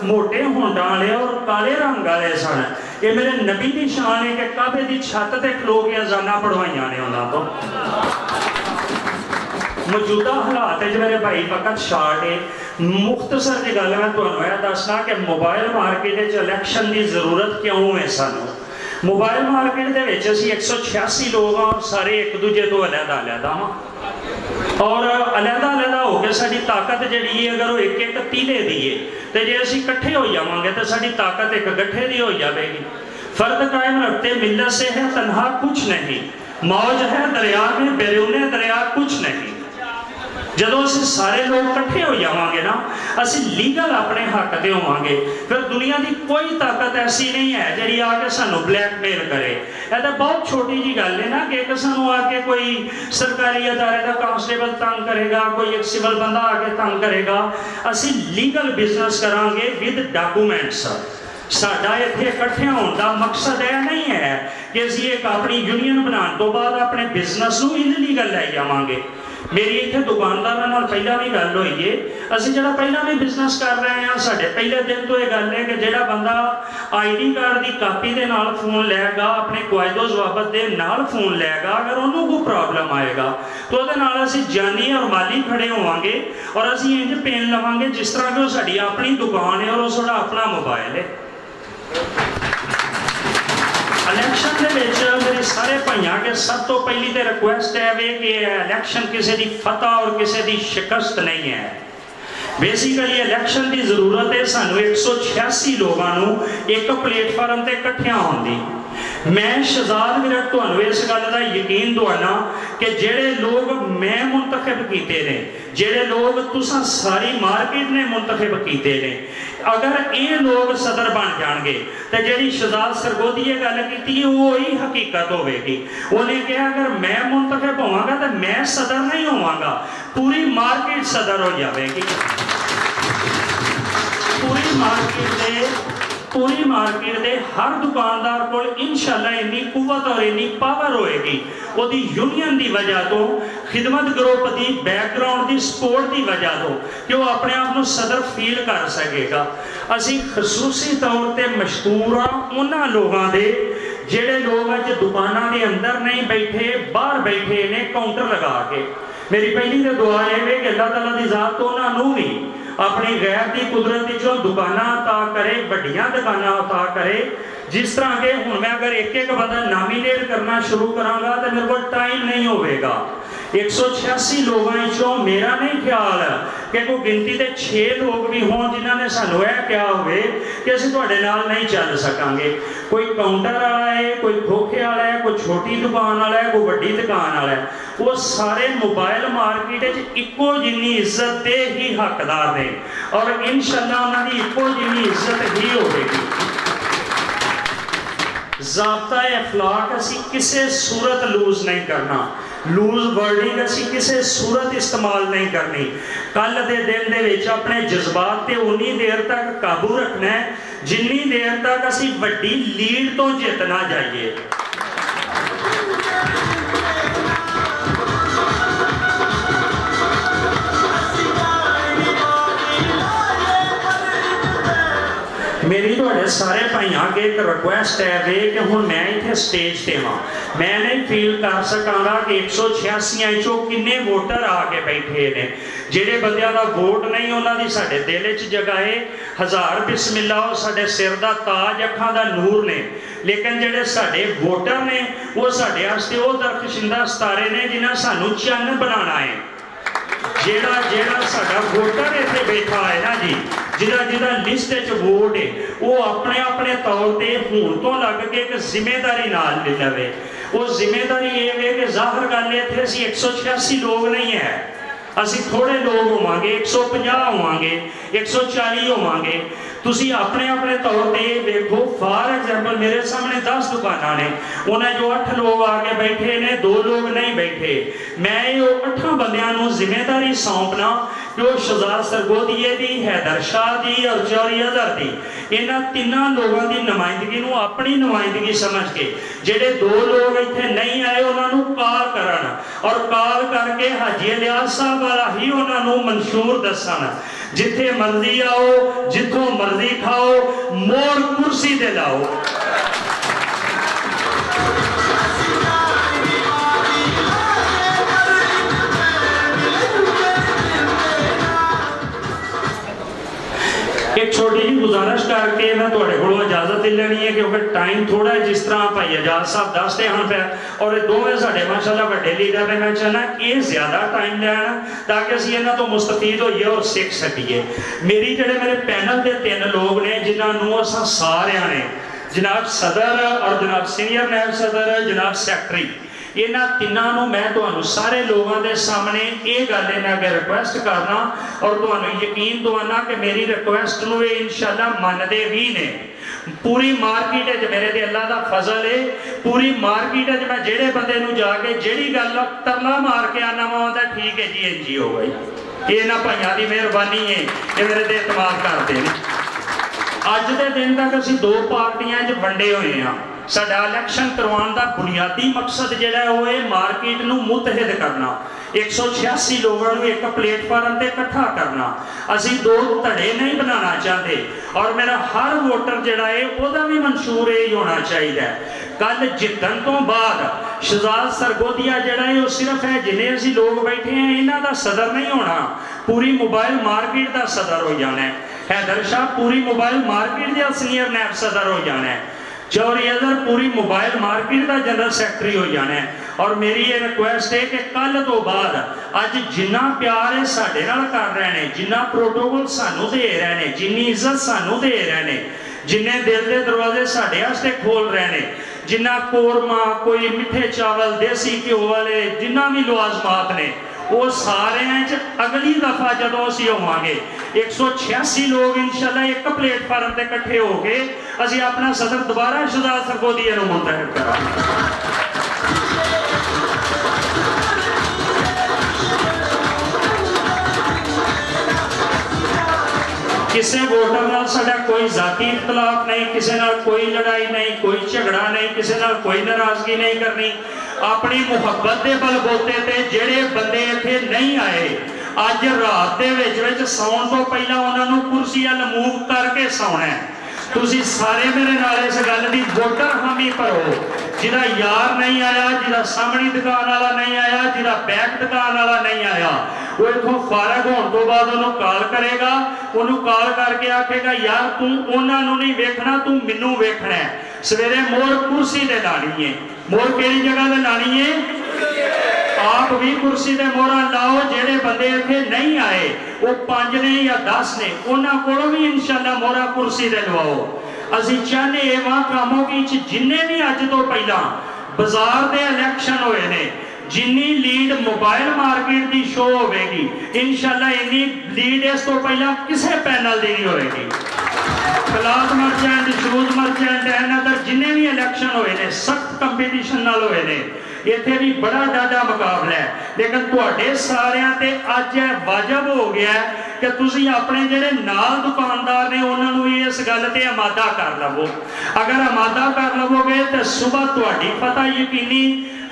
मोटे होंडां वाले और काले रंग वाले सन, ये मेरे नबी की शान है कि काबे की छत ते खलो के अजाना पढ़वाइयां ने उन्हां तो। मौजूदा हालात मेरे भाई वक्त शार्ट है, मुख्तसर जी गल मैं तुहानूं यह दसना कि मोबाइल मार्केट इलैक्शन की जरूरत क्यों है। सानू मोबाइल मार्केट के 186 लोग और सारे एक दूजे तो अलहदा अलहदा हाँ, और अलहदा अलहदा हो के साड़ी ताकत जी अगर वो एक एक तीले दी है तो जे असी कट्ठे हो जावांगे तो साड़ी ताकत एक गट्ठे की हो जाएगी। फर्द कायम रखते मिलत से है तनहा कुछ नहीं, मौज है दरिया में बैरूने दरिया कुछ नहीं। जदों असीं सारे लोग कट्ठे हो जावांगे ना, असीं लीगल अपने हक ते होवांगे, फिर दुनिया की कोई ताकत ऐसी नहीं है जिहड़ी आके सानू ब्लैकमेल करे। यह तो बहुत छोटी जी गल है ना कि एक सानू आके कोई सरकारी अदारे का कांस्टेबल तंग करेगा, कोई एक सिविल बंदा आके तंग करेगा। असीं लीगल बिजनेस करांगे विद डॉक्यूमेंट्स। साडा इत्थे इकट्ठे होने का मकसद यह नहीं है कि असीं एक अपनी यूनियन बनाने तो बाद अपने बिजनेस नूं इलीगल लै जावांगे। मेरी इतने दुकानदारों नाल पहला भी गल हुई है, असीं जिहड़ा पहला भी बिजनेस कर रहे हैं, साडे पहले दिन तो यह गल है कि जिहड़ा बंदा ID कार्ड की कापी के नाल फोन लैगा, अपने क्वायदो जवाबत के नाल फोन लैगा, अगर उन्होंने कोई प्रॉब्लम आएगा तो उहदे नाल असीं जानी और माली खड़े होवांगे और असीं इंज पेन लवांगे जिस तरह कि वो साडी अपनी दुकान है और वो साडा अपना मोबाइल है। इलैक्शन के मेरे सारे भाइयों के सब तो पहली तो रिक्वेस्ट है वे कि इलैक्शन किसी की फतह और किसी की शिकस्त नहीं है। बेसिकली इलैक्शन की जरूरत है सानू 186 लोगों एक प्लेटफार्म ते इकट्ठियां होने दी। मैं शहजाद विरक तुहानू इस गल का यकीन दवाना कि जेड़े लोग मैं मुंतखब किए ने, जेड़े लोग तुसां सारी मार्केट ने मुंतखब किए ने, अगर ये लोग सदर बन जाएंगे तो जी शहजाद सरगोधी गल की वो ही हकीकत होगी। उन्हें कहा अगर मैं मुंतखब होवांगा तो मैं सदर नहीं होवांगा, पूरी मार्केट सदर हो जाएगी। पूरी मार्केट दे हर दुकानदार को इंशाअल्लाह इन्नी कुव्वत और इन्नी पावर होएगी ओदी यूनियन की वजह तो, खिदमत ग्रुप की बैकग्राउंड की सपोर्ट की वजह तो कि वो अपने आप को सदर फील कर सकेगा। असी खसूसी तौर पर मशहूर हाँ उन्होंने लोगों के जेड़े लोग अज दुकानों के अंदर नहीं बैठे, बाहर बैठे ने काउंटर लगा के। मेरी पहली तो दुआ है कि अल्लाह ताला की जात तो उन्होंने भी अपनी गैर की कुदरत चो दुकाना अता करे, बड़िया दुकाना अता करे। जिस तरह के हूँ मैं अगर एक एक बंदा नॉमिनेट करना शुरू करांगा तो मेरे को टाइम नहीं होगा। 186 लोगों चो मेरा नहीं ख्याल कि कोई गिनती के 6 लोग भी हों जिन्होंने सानू यह क्या हो कि असीं तुहाडे नाल नहीं चल सकांगे। कोई काउंटर वाला है, कोई खोखे वाला है, कोई छोटी दुकान वाला है, कोई बड़ी दुकान वाला है, वो सारे मोबाइल मार्केट इक्को जिन्नी इज्जत के ही हकदार ने और इंशाअल्लाह उन्होंने इक्को जिन्नी इज्जत ही होगी। ज़ाब्ता अखलाक असी किसी सूरत लूज नहीं करना, लूज वर्डिंग असी किसी सूरत इस्तेमाल नहीं करनी। कल के दिन दे विच अपने जज्बात ते उन्नी देर तक काबू रखना है जिन्नी देर तक असी वड्डी लीड तो जित ना जाइए। मेरी तो सारे भाइयों के एक रिक्वेस्ट है कि हूँ मैं इतने स्टेज पर हाँ, मैं नहीं फील कर सकांगा कि 186 चो किन्ने वोटर आके बैठे ने। जेडे बंदियां दा वोट नहीं उन्होंने साडे दिल च जगह है, 1000 बिस्मिल्ला वो साडे सिर दा ताज, अखां दा नूर ने। लेकिन जेडे साडे वोटर ने वो साडे वास्ते वो दरखशिंदा सितारे ने जिन्हें सानू चन्न बनाना है। जेड़ा जेड़ा साडा वोटर इत्थे बैठा है ना जी, जिदा जिदा लिस्ट वोट है वो अपने अपने तौर पर हूँ तो लग के एक जिम्मेदारी नाल ले लवे। वो जिम्मेदारी ये है कि जाहिर गल इत्थे असीं 186 लोग नहीं है, असीं थोड़े लोग होवांगे, 150 होवांगे, 140 होवांगे। तुसी अपने अपने तौर पर देखो, फॉर एग्जाम्पल मेरे सामने 10 दुकाना ने, उन्हें जो 8 लोग आके बैठे ने, 2 लोग नहीं बैठे। मैं ये 8 बंदियां जिम्मेदारी सौंपना कि वो शहजाद सरगोधीए दी, हैदर शाह दी और चौरी अजहर दी, इन्हां तिन्हां लोगों की नुमाइंदगी नूं अपनी नुमाइंदगी समझ के जेडे 2 लोग इत्थे नहीं आए उन्होंने कॉल करन और कॉल करके हाजी इलियास साहब वाला ही उन्होंने मंशूर दसन। जिथे मर्जी आओ, जिथों मर्जी खाओ, मोड़ कुर्सी दे लाओ। एक छोटी जी गुजारिश करके मैं तुहाडे कोलों इजाजत ले लेनी है क्योंकि टाइम थोड़ा है। जिस तरह भाई एजाज साहब दसते हैं पे और दोवें साडे माशाअल्लाह वड्डे लीडर ने, मैं चाहना ये ज्यादा टाइम लैन ताकि असीं इन्हां तो मुस्तफीद होइए और सीख सकीए। मेरी जेडे मेरे पैनल के 3 लोग ने जिन्होंने असां सारियां ने, जनाब सदर और जनाब सीनियर नायब सदर, जनाब सैकटरी, इन्हां तिन्हां मैं तुहानू सारे लोगों के सामने ये गल अगर रिक्वेस्ट करना और तुहानू यकीन दवाना कि मेरी रिक्वेस्ट नूं इंशाअल्लाह मनदे भी ने। पूरी मार्केट मेरे ते अल्लाह दा फजल है, पूरी मार्केट मैं जेड़े बंदे नूं जाके जेड़ी गल तरला मार के आना वा आंदा ठीक है जी इंजी हो गई। ये इन्हां भाइयां दी मेहरबानी है कि मेरे ते इतमाद करते हैं। अज के दिन तक असीं 2 पार्टियां वंडे हुए हैं। साडा इलैक्शन करवाने का बुनियादी मकसद जिहड़ा है मार्केट नूं मुतहद करना, 186 लोगों को एक प्लेटफार्म पर इकट्ठा करना। असीं 2 धड़े नहीं बनाना चाहते और मेरा हर वोटर जिहड़ा है वह भी मंशूर यही होना चाहिए। कल जितन तो बाद शहजाद सरगोधिया जिहड़ा है वो सिर्फ है जिन्हें असीं लोग बैठे हैं इन्हां दा सदर नहीं होना, पूरी मोबाइल मार्केट का सदर हो जाना है। हैदर शाह पूरी मोबाइल मार्केट का सीनियर नायब सदर हो जाना है। चौरी अजहर पूरी मोबाइल मार्केट का जनरल सैकटरी हो जाना है اور میری یہ ریکویسٹ ہے کہ کل تو بعد اج جنہ پیار ہے ساڈے نال کر رہے ہیں, جنہ پروٹوکول سانو دے رہے ہیں, جنی عزت سانو دے رہے ہیں, جنہیں دل دے دروازے ساڈے واسطے کھول رہے ہیں, جنہ قورمہ, کوئی میٹھے چاول, دیسی گھیو والے, جنہ بھی لوازمات نے, وہ سارے ہیں اگلی دفعہ جدوں اسی ہوواں گے 186 لوگ انشاءاللہ ایک پلیٹ فارم تے کٹھے ہو گے اسی اپنا صدر دوبارہ شہزاد سرگودیا نو منتخب کرا. کسے ووٹر نال ساڈا کوئی ذاتی اختلاف نہیں, کسے نال کوئی لڑائی نہیں, کوئی جھگڑا نہیں, کسے نال کوئی ناراضگی نہیں کرنی. اپنی محبت دے بل بوتے تے جڑے بندے ایتھے نہیں آئے اج رات دے وچ سون تو پہلا انہاں نوں کرسی ال موو کر کے سونا ہے. تسی سارے میرے نال اس گل دی ووٹر حامی بھرو. جہاں یار نہیں آیا, جہاں سامنی دکان والا نہیں آیا, جہاں بیک دکان والا نہیں آیا, وہ اتوں فارغ ہونے تو بعد انہوں کال کرے گا, انہوں کال کر کے آکھے گا یار تو انہوں نے نہیں ویکھنا, تو منوں ویکھنا ہے. سویرے مور کرسی دے لانی ہے. مور کیڑی جگہ دے لانی ہے؟ آپ بھی کرسی دے مورا لاؤ. جڑے بندے اتنے نہیں آئے وہ 5 نے یا 10 نے, انہاں کولوں بھی انشاءاللہ مورا کرسی دے لواؤ. اسی چاہنے ایواں کاموں کی جننے بھی اج تو پہلا بازار دے الیکشن ہوئے نے, جنی لیڈ موبائل مارکیٹ دی شو ہوئے گی انشاءاللہ انی لیڈ اس تو پہلا کسے پینل دی نہیں ہوئے گی. کلاتھ مرچنٹ, شوز مرچنٹ, اینادر جننے بھی الیکشن ہوئے نے سخت کمپیٹیشن نال ہوئے نے. ایتھے بھی بڑا ڈاڈا مقابلہ ہے, لیکن تواڈے ساریاں تے اج واجب ہو گیا ہے کہ تسی اپنے جڑے نال دکاندار نے انہاں نوں اس گل تے آمادہ کر لو. اگر آمادہ کر لو گے تے صبح تواڈی فتح یقینی.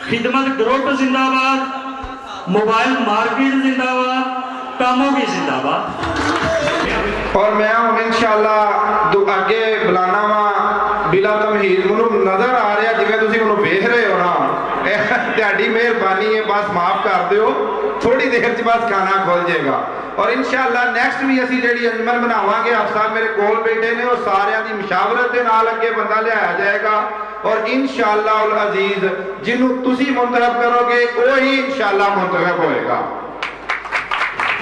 خدمت گروپ زندہ باد, موبائل مارکیٹ زندہ باد, کاموں کی زندہ باد. اور میں ہوں انشاءاللہ اگے بلانا وا بلا تمہید منو نظر آ رہا جویں تسی منو ویکھ رہے ہو نا, تہاڈی مہربانی ہے, بس معاف کر دیو, تھوڑی دیر چ بس کھانا کھل جائے گا. اور انشاءاللہ نیکسٹ بھی اسی جڑی انجمن بناواں گے, آپ صاحب میرے کول بیٹھے نے, اور سارے دی مشاورت دے نال اگے بندہ لیا جائے گا. اور انشاءاللہ العزیز جنوں تسی منتخب کرو گے وہی انشاءاللہ منتخب ہوئے گا.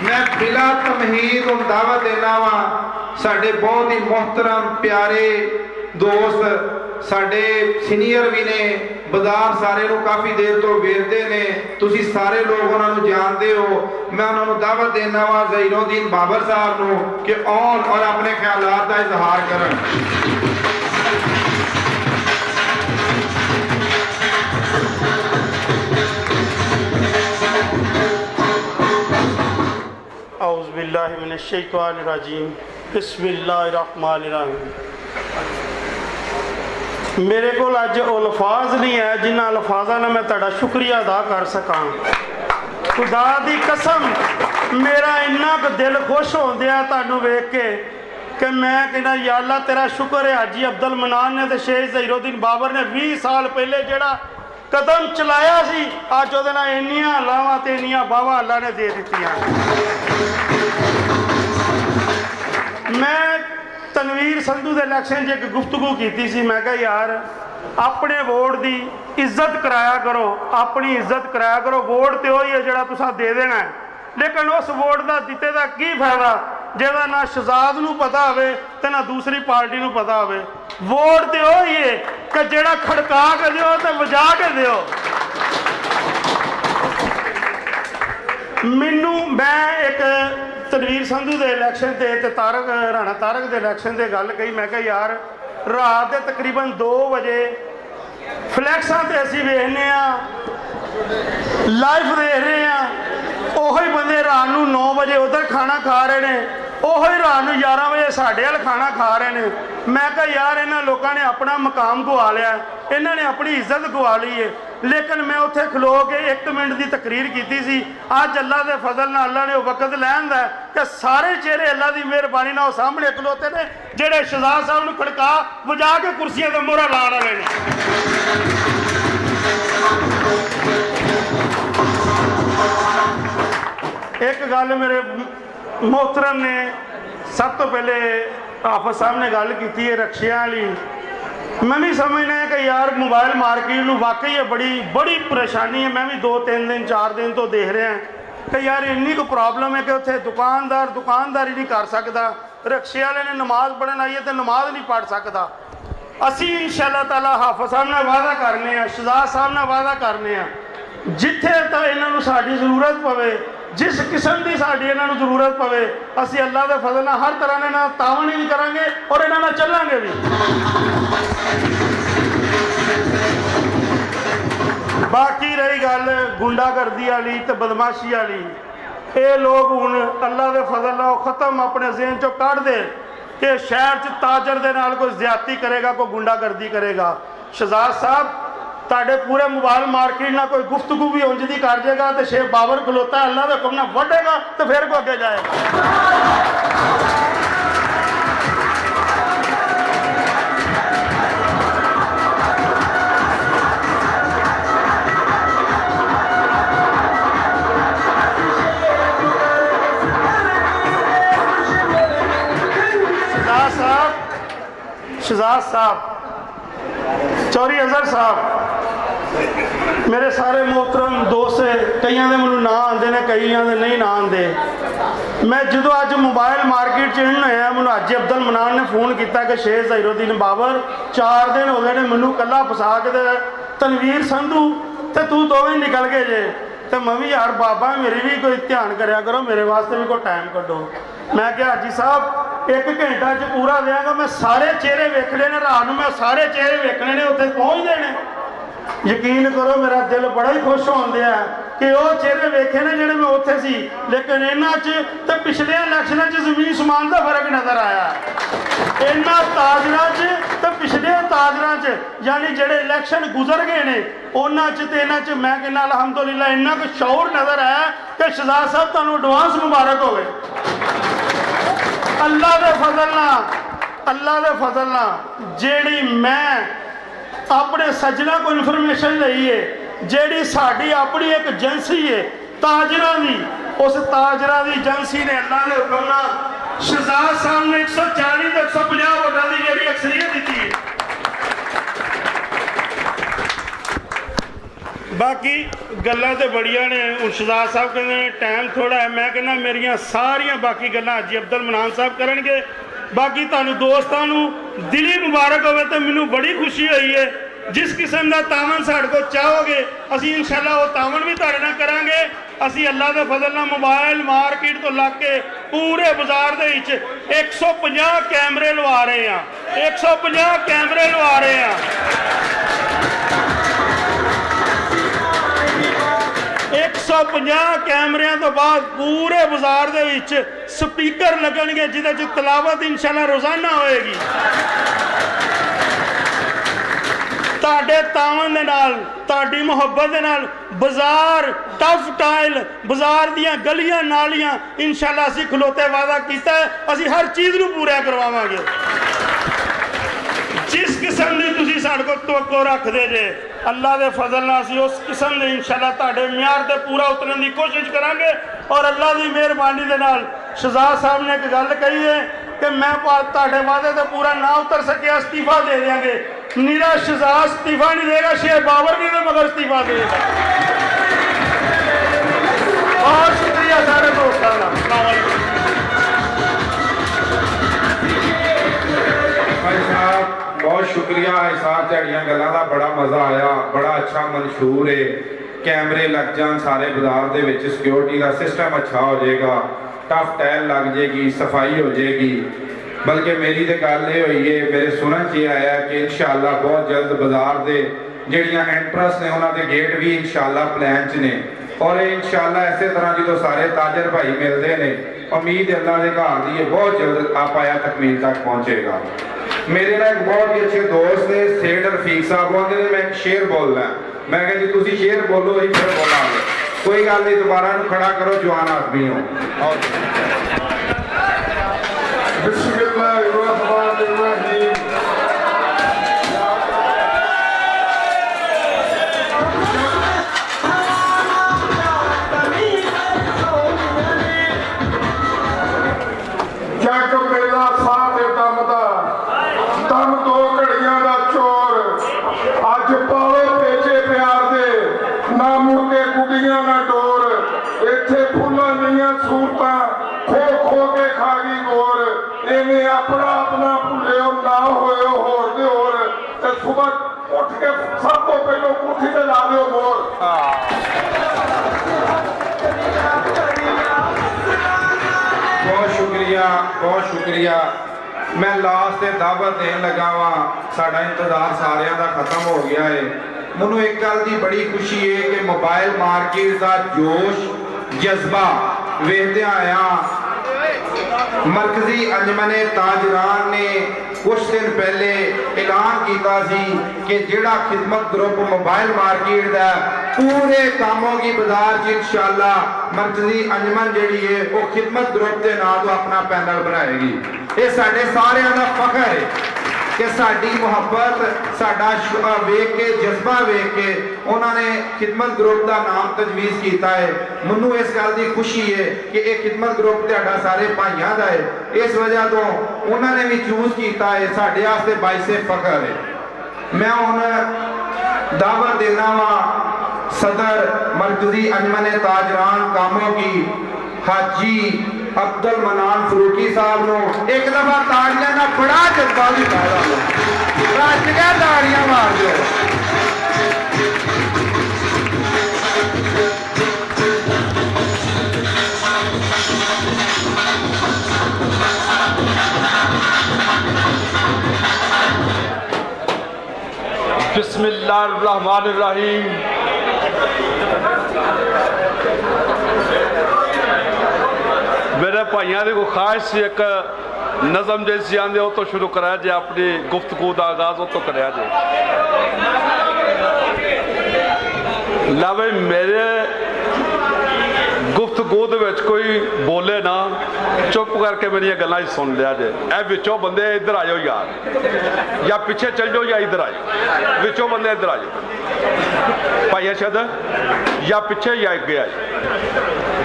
میں بلا تمہید دعوت دینا وا ساڈے بہت ہی محترم پیارے دوست, ساڈے سینئر بھی نے, بازار سارے نو کافی دیر تو ویردے نے, تسی سارے لوگ انہاں نو جانتے ہو. میں انہاں نو دعوت دینا وا ظہیر الدین بابر صاحب نو کہ آن اور اپنے خیالات کا اظہار کرن. اعوذ باللہ من الشیطان الرجیم, بسم اللہ الرحمن الرحیم. میرے کو اج الفاظ نہیں ہے جنہ الفاظاں نال میں تہاڈا شکریہ ادا کر سکاں. خدا دی قسم میرا اتنا دل خوش ہوندیا تانوں ویکھ کے کہ میں کہنا یا اللہ تیرا شکر ہے. حاجی عبد المنان نے تے شیخ ظہیر الدین بابر نے 20 سال پہلے جڑا قدم چلایا سی, اج وہ اینیاں لاواں تے اینیاں باواں اللہ نے دے دتیاں. میں تنویر سندھو دے الیکشن ایک گفتگو کیتی سی, میں کہا یار اپنے ووٹ دی عزت کرایا کرو, اپنی عزت کرایا کرو. ووٹ تے ہوئی ہے جڑا تساں دے دینا ہے, لیکن اس ووٹ دا دیتے دا کی فائدہ جہاں نہ شہزاد نو پتا ہوئے تے نہ دوسری پارٹی نو پتا ہوئے. ووٹ تے ہوئی ہے کہ جڑا کھڑکا کے دیو تے وجا کے دیو. میں ایک تنویر سندھو دے الیکشن تے رانا تارک دے الیکشن تے گل کہی, میں کہا یار رات دے تقریباً 2 بجے فلیکساں تے اسی ویکھنے ہاں, لائیو دیکھ رہے ہیں, اوہی بندے رات نو 9 بجے ادھر کھانا کھا رہے ہیں, اوہی رات نو 11 بجے ساڈے وال کھانا کھا رہے ہیں. میں کہا یار انہاں لوکاں نے اپنا مقام گوا لیا, انہاں نے اپنی عزت گوا لی ہے. لیکن میں اتنے کھلو کے 1 منٹ دی تقریر کیتی سی. اج اللہ دے فضل نال اللہ نے وہ وقت لیندا ہے کہ سارے چہرے اللہ دی مہربانی نال سامنے کھلوتے نے جڑے شہزاد صاحب نو کھڑکا وجا کے کرسیاں تے مہراں لاون والے نے. ایک گل میرے محترم نے سب تو پہلے حافظ صاحب نے گل کی ہے رکشیاں والی, मैं भी समझना है कि यार मोबाइल मार्केट में वाकई ये बड़ी परेशानी है। मैं भी 2-3 दिन 4 दिन तो देख रहे हैं कि यार इन्नी को प्रॉब्लम है कि उत्थे दुकानदारी नहीं कर सकता, रिक्शे वाले ने नमाज पढ़न आई है तो नमाज नहीं पढ़ सकता। असी इंशाअल्लाह ताला हाफिज़ साहब ने वादा करने हैं, शहजाद साहब ने वादा करने हैं, जिथे तो इन्हों साड़ी जरूरत पवे, जिस किस्म की साड़ी इन्हों जरूरत पवे, असी अल्लाह के फजल नाल हर तरह ने तावन भी करांगे और इन्हों चलांगे भी। बाकी रही गल गुंडागर्दी वाली तो बदमाशी वाली, ये लोग हुण अल्लाह के फजल नाल खत्म अपने ज़हन चो कढ़ दे कि शहर च ताजर दे नाल कोई ज्यादती करेगा, कोई गुंडागर्दी करेगा। शहजाद साहब ताड़े पूरे मोबाइल मार्केट ना कोई गुफ्तगू भी उंज दी कर जाएगा तो शेख बाबर खलोता है अल्लाह के हुक्म नाल वढेगा तो फिर को अगे जाएगा। शहजाद साहब, चौधरी अजहर साहब मेरे सारे मोहतरम दोस्त है, कई दे मैनू ना आते हैं, कई दे नहीं ना आते। मैं जो अज मोबाइल मार्केट इन होया मैं हाजी अब्दुल मनान ने फोन किया कि शेख ज़हीरुद्दीन बाबर 4 दिन हो गए ने मैनू कला फसा के तनवीर संधू तो तू दोवें निकल गए जे, तो मैं भी यार बाबा मेरी भी कोई ध्यान कराया करो, मेरे वास्ते भी कोई टाइम कड्डो। मैं क्या हाजी साहब 1 घंटा च पूरा देंगा, मैं सारे चेहरे वेखने ने, रात में मैं सारे चेहरे वेखने ने, उत्थे पहुँच देने। यकीन करो मेरा दिल बड़ा ही खुश होंदे है कि वो चेहरे वेखे ने जिहड़े मैं उत्थे सी, लेकिन इन्हां च ते पिछले इलैक्शनां च ज़मीन समान का फर्क नज़र आया। इन्हां ताजरां च ते पिछले ताजरां च यानी जिहड़े इलैक्शन गुजर गए ने उन्हां च ते इन्हां च मैं कहना अलहमदुलिल्लाह इन्ना कुछ शौर नज़र आया कि शहजाद साहब तुहानूं एडवांस मुबारक होवे। अल्लाह के फजल नाल जेड़ी मैं अपने सज्जना को इन्फॉर्मेशन लई है, जेड़ी साड़ी अपनी एक एजेंसी है ताजरा की, उस ताजरा की एजेंसी ने अल्लाह के हुक्म नाल शहजाद साहब ने 140 तो 150 वोटां की जेड़ी अक्सरियत दी है। बाकी गल्लां तो बड़ियां ने, शहजाद साहब कहते टाइम थोड़ा है, मैं कहना मेरिया सारिया बाकी गल्लां हाजी अब्दुल मनान साहब करनगे। बाकी तुहानूं दोस्तां नूं दिली मुबारक होवे तो मैनूं बड़ी खुशी हुई है। जिस किस्म का तावन साढ़े को चाहोगे असी इंशाअल्लाह वो तावन भी तुहाडे नाल करांगे। असी अल्लाह के फजल नाल मोबाइल मार्केट तो लग के पूरे बाजार दे विच 150 कैमरे लवा रहे हैं, 150 कैमरे लवा रहे हैं। 150 कैमरिਆਂ तो बाद पूरे बाजार दे विच स्पीकर लगणगे जिहदे च तलावत इंशाअल्लाह रोजाना होएगी। ताड़े तावन दे नाल, ताड़ी मुहब्बत दे नाल बाजार टफ टाइल, बाजार दियां गलियां नालियां इंशाअल्लाह असी खलोते वादा कीता है, असी हर चीज़ नूं पूरा करवावांगे। जिस किस्म की तुसीं साडे कोल तवक्को रखदे जे अल्लाह के फजल नाल असी उस किस्म दे इंशाअल्लाह तुहाडे म्यार ते पूरा उतरन की कोशिश करांगे। और अल्लाह की मेहरबानी दे नाल शहजाद साहब ने एक गल कही है कि मैं तुहाडे वादे ते पूरा ना उतर सकिया इस्तीफा दे देंगे। नीरा शहजाद इस्तीफा नहीं देगा, शेख बाबर भी तो मगर इस्तीफा देगा। बहुत शुक्रिया सारे दोस्तों का। भाई साहब बहुत शुक्रिया है साहब, तुहाडियां गल्लां दा बड़ा मज़ा आया, बड़ा अच्छा मंशूर है। कैमरे लग जान सारे बाजार दे विच, सिक्योरिटी का सिस्टम अच्छा हो जाएगा, टफ टाइल लग जाएगी, सफाई हो जाएगी। बल्कि मेरी तो गल ये हुई है, मेरे सुनन च आया कि इंशाअल्लाह बहुत जल्द बाजार दे जिहड़ियां एंट्रेंस ने उन्हां दे गेट भी इंशाअल्लाह प्लान च ने। और इंशाअल्लाह इस तरह जो सारे ताजर भाई मिलते हैं, उम्मीद है अल्लाह के घर दी बहुत जल्द आपाया तकमील तक पहुँचेगा। मेरे ना एक बहुत ही अच्छे दोस्त ने सेठ रफीक साहब, वो आते मैं एक शेर बोलना, मैं कहा जी तुसी शेर बोलो ही फिर बोलांगे, कोई गल नहीं, दोबारा खड़ा करो, जवान आदमी हो। बिस्मिल्लाहिर्रहमानिर्रहीम। जग मेला साथ दम दा, दम 2 घड़ियां दा चो सुबह उठ के सब तो पहले कुर्सी पे ला दो मोर। बहुत शुक्रिया, बहुत शुक्रिया। मैं लास्ट से दावत देन लगा वा, साडा इंतजार सारिਆਂ ਦਾ खत्म हो गया है। ਮੈਨੂੰ एक गल की बड़ी खुशी है कि मोबाइल मार्केट का जोश जज्बा वेखदे आया मरकजी अंजमन ताजरान ने कुछ दिन पहले ऐलान किया कि जिहड़ा खिदमत ग्रुप मोबाइल मार्केट का पूरे कामों की बाजार इंशाअल्लाह मरकजी अंजमन जिहड़ी है वो खिदमत ग्रुप के नाम तो अपना पैनल बनाएगी। ये साडे सारिਆਂ ਦਾ फखर है कि साडी मुहब्बत साडा वेख के जज्बा वेख के उन्होंने खिदमत ग्रुप का नाम तजवीज़ किया है। मैनू इस गल की खुशी है कि यह खिदमत ग्रुप तुहाडा सारे भाइयों का है, इस वजह तो उन्होंने भी चूज किया है, साडे वास्ते बाइसे फखर है। मैं हुण दावत देना वा सदर मरकजी अंजमन ताजरान कामों की हाजी अब्दुल मनान फरूकी साहब नो एक दफा ताड़ियां का बड़ा जज्बा भी पैदा हो, रज के ताड़ियां मार दो। बिस्मिल्लाहिर्रहमानिर्रहीम। मेरे भाइयों की कोई ख्वाहिश सी एक नज़म जैसी आंदे वो तो शुरू कराया जे, अपनी गुफ्तगू का आगाज वो तो कराया जे। ला भाई मेरे गुफ्तगू दे विच कोई बोले ना, चुप करके मेरी गल्लां सुन लिया जे। ए विचों बंदे इधर आ जाओ यार, या पीछे चल जाओ या इधर आ जाओ, विचों बंदे इधर आ जाओ भाई अरशद, या पीछे या अगे आ जाओ,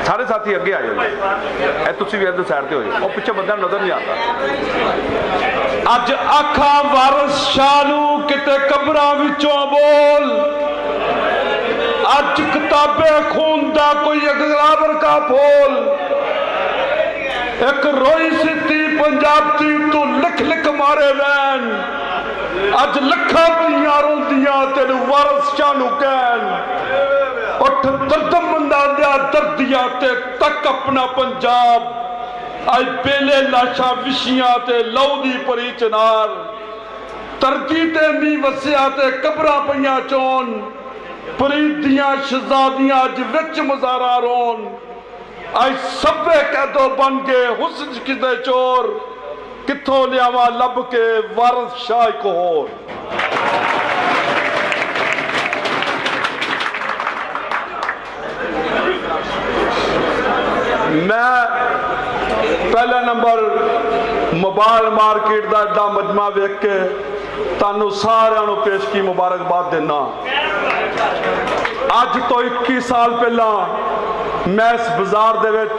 सारे साथी अगे आ जाओ, तुसी भी इधर साइड ते हो जाओ, और पीछे बंदा नजर नहीं आता। अज आखा वारस शाह नू किते कबरां विचों बोल, अज किताबे खून दा कोई अगलावर का फूल, एक रोई सिटी पंजाब दी तू लिख लिख मारे वैन, अज लखा दियां रोंदियां तेन वारस शाह नू कहन, उठ दर्द मंदा दिया दर्दिया ते तक अपना पंजाब, आई बेले लाशा विशियां ते लहू दी परी चनार, तरकी ते नी वसिया ते कबरां पईयां चोन, फरीद दियां शहजादियां अज विच मज़ारा रोन, आई सभे कैदो बन गए हुस्न किते चोर, किथों लियावा लब के वारस शाह को होर। मैं पहला नंबर मोबाइल मार्केट का एडा मजमा वेख के तानू सारिਆਂ ਨੂੰ पेश की मुबारकबाद देना। अज तो 21 साल पहला मैं इस बाजार दे विच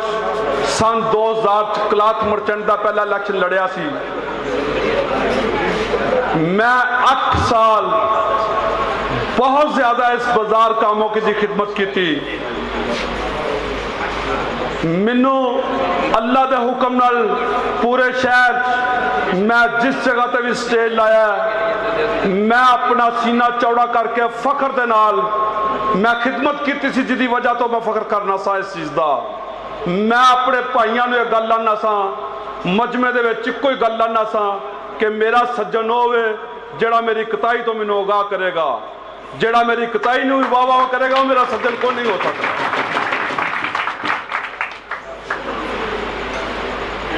सन 2000 क्लाथ मर्चेंट का पहला इलेक्शन लड़िया सी। मैं 8 साल बहुत ज्यादा इस बाजार कामों की खिदमत की थी। मैनू अल्लाह के हुक्म नाल पूरे शहर मैं जिस जगह ते भी स्टेज लाया मैं अपना सीना चौड़ा करके फखर दे नाल मैं खिदमत की सी, जिदी वजह तो मैं फखर करना सा इस चीज़ का। मैं अपने भाइयों ने गल आना सा, मजमे दे विच कोई गल आना सा कि मेरा सज्जन होवे जेड़ा मेरी कताई तो मैनू आगाह करेगा, जेड़ा मेरी कताई नूं भी वाह वाह करेगा वो मेरा सज्जन को नहीं हो सकता।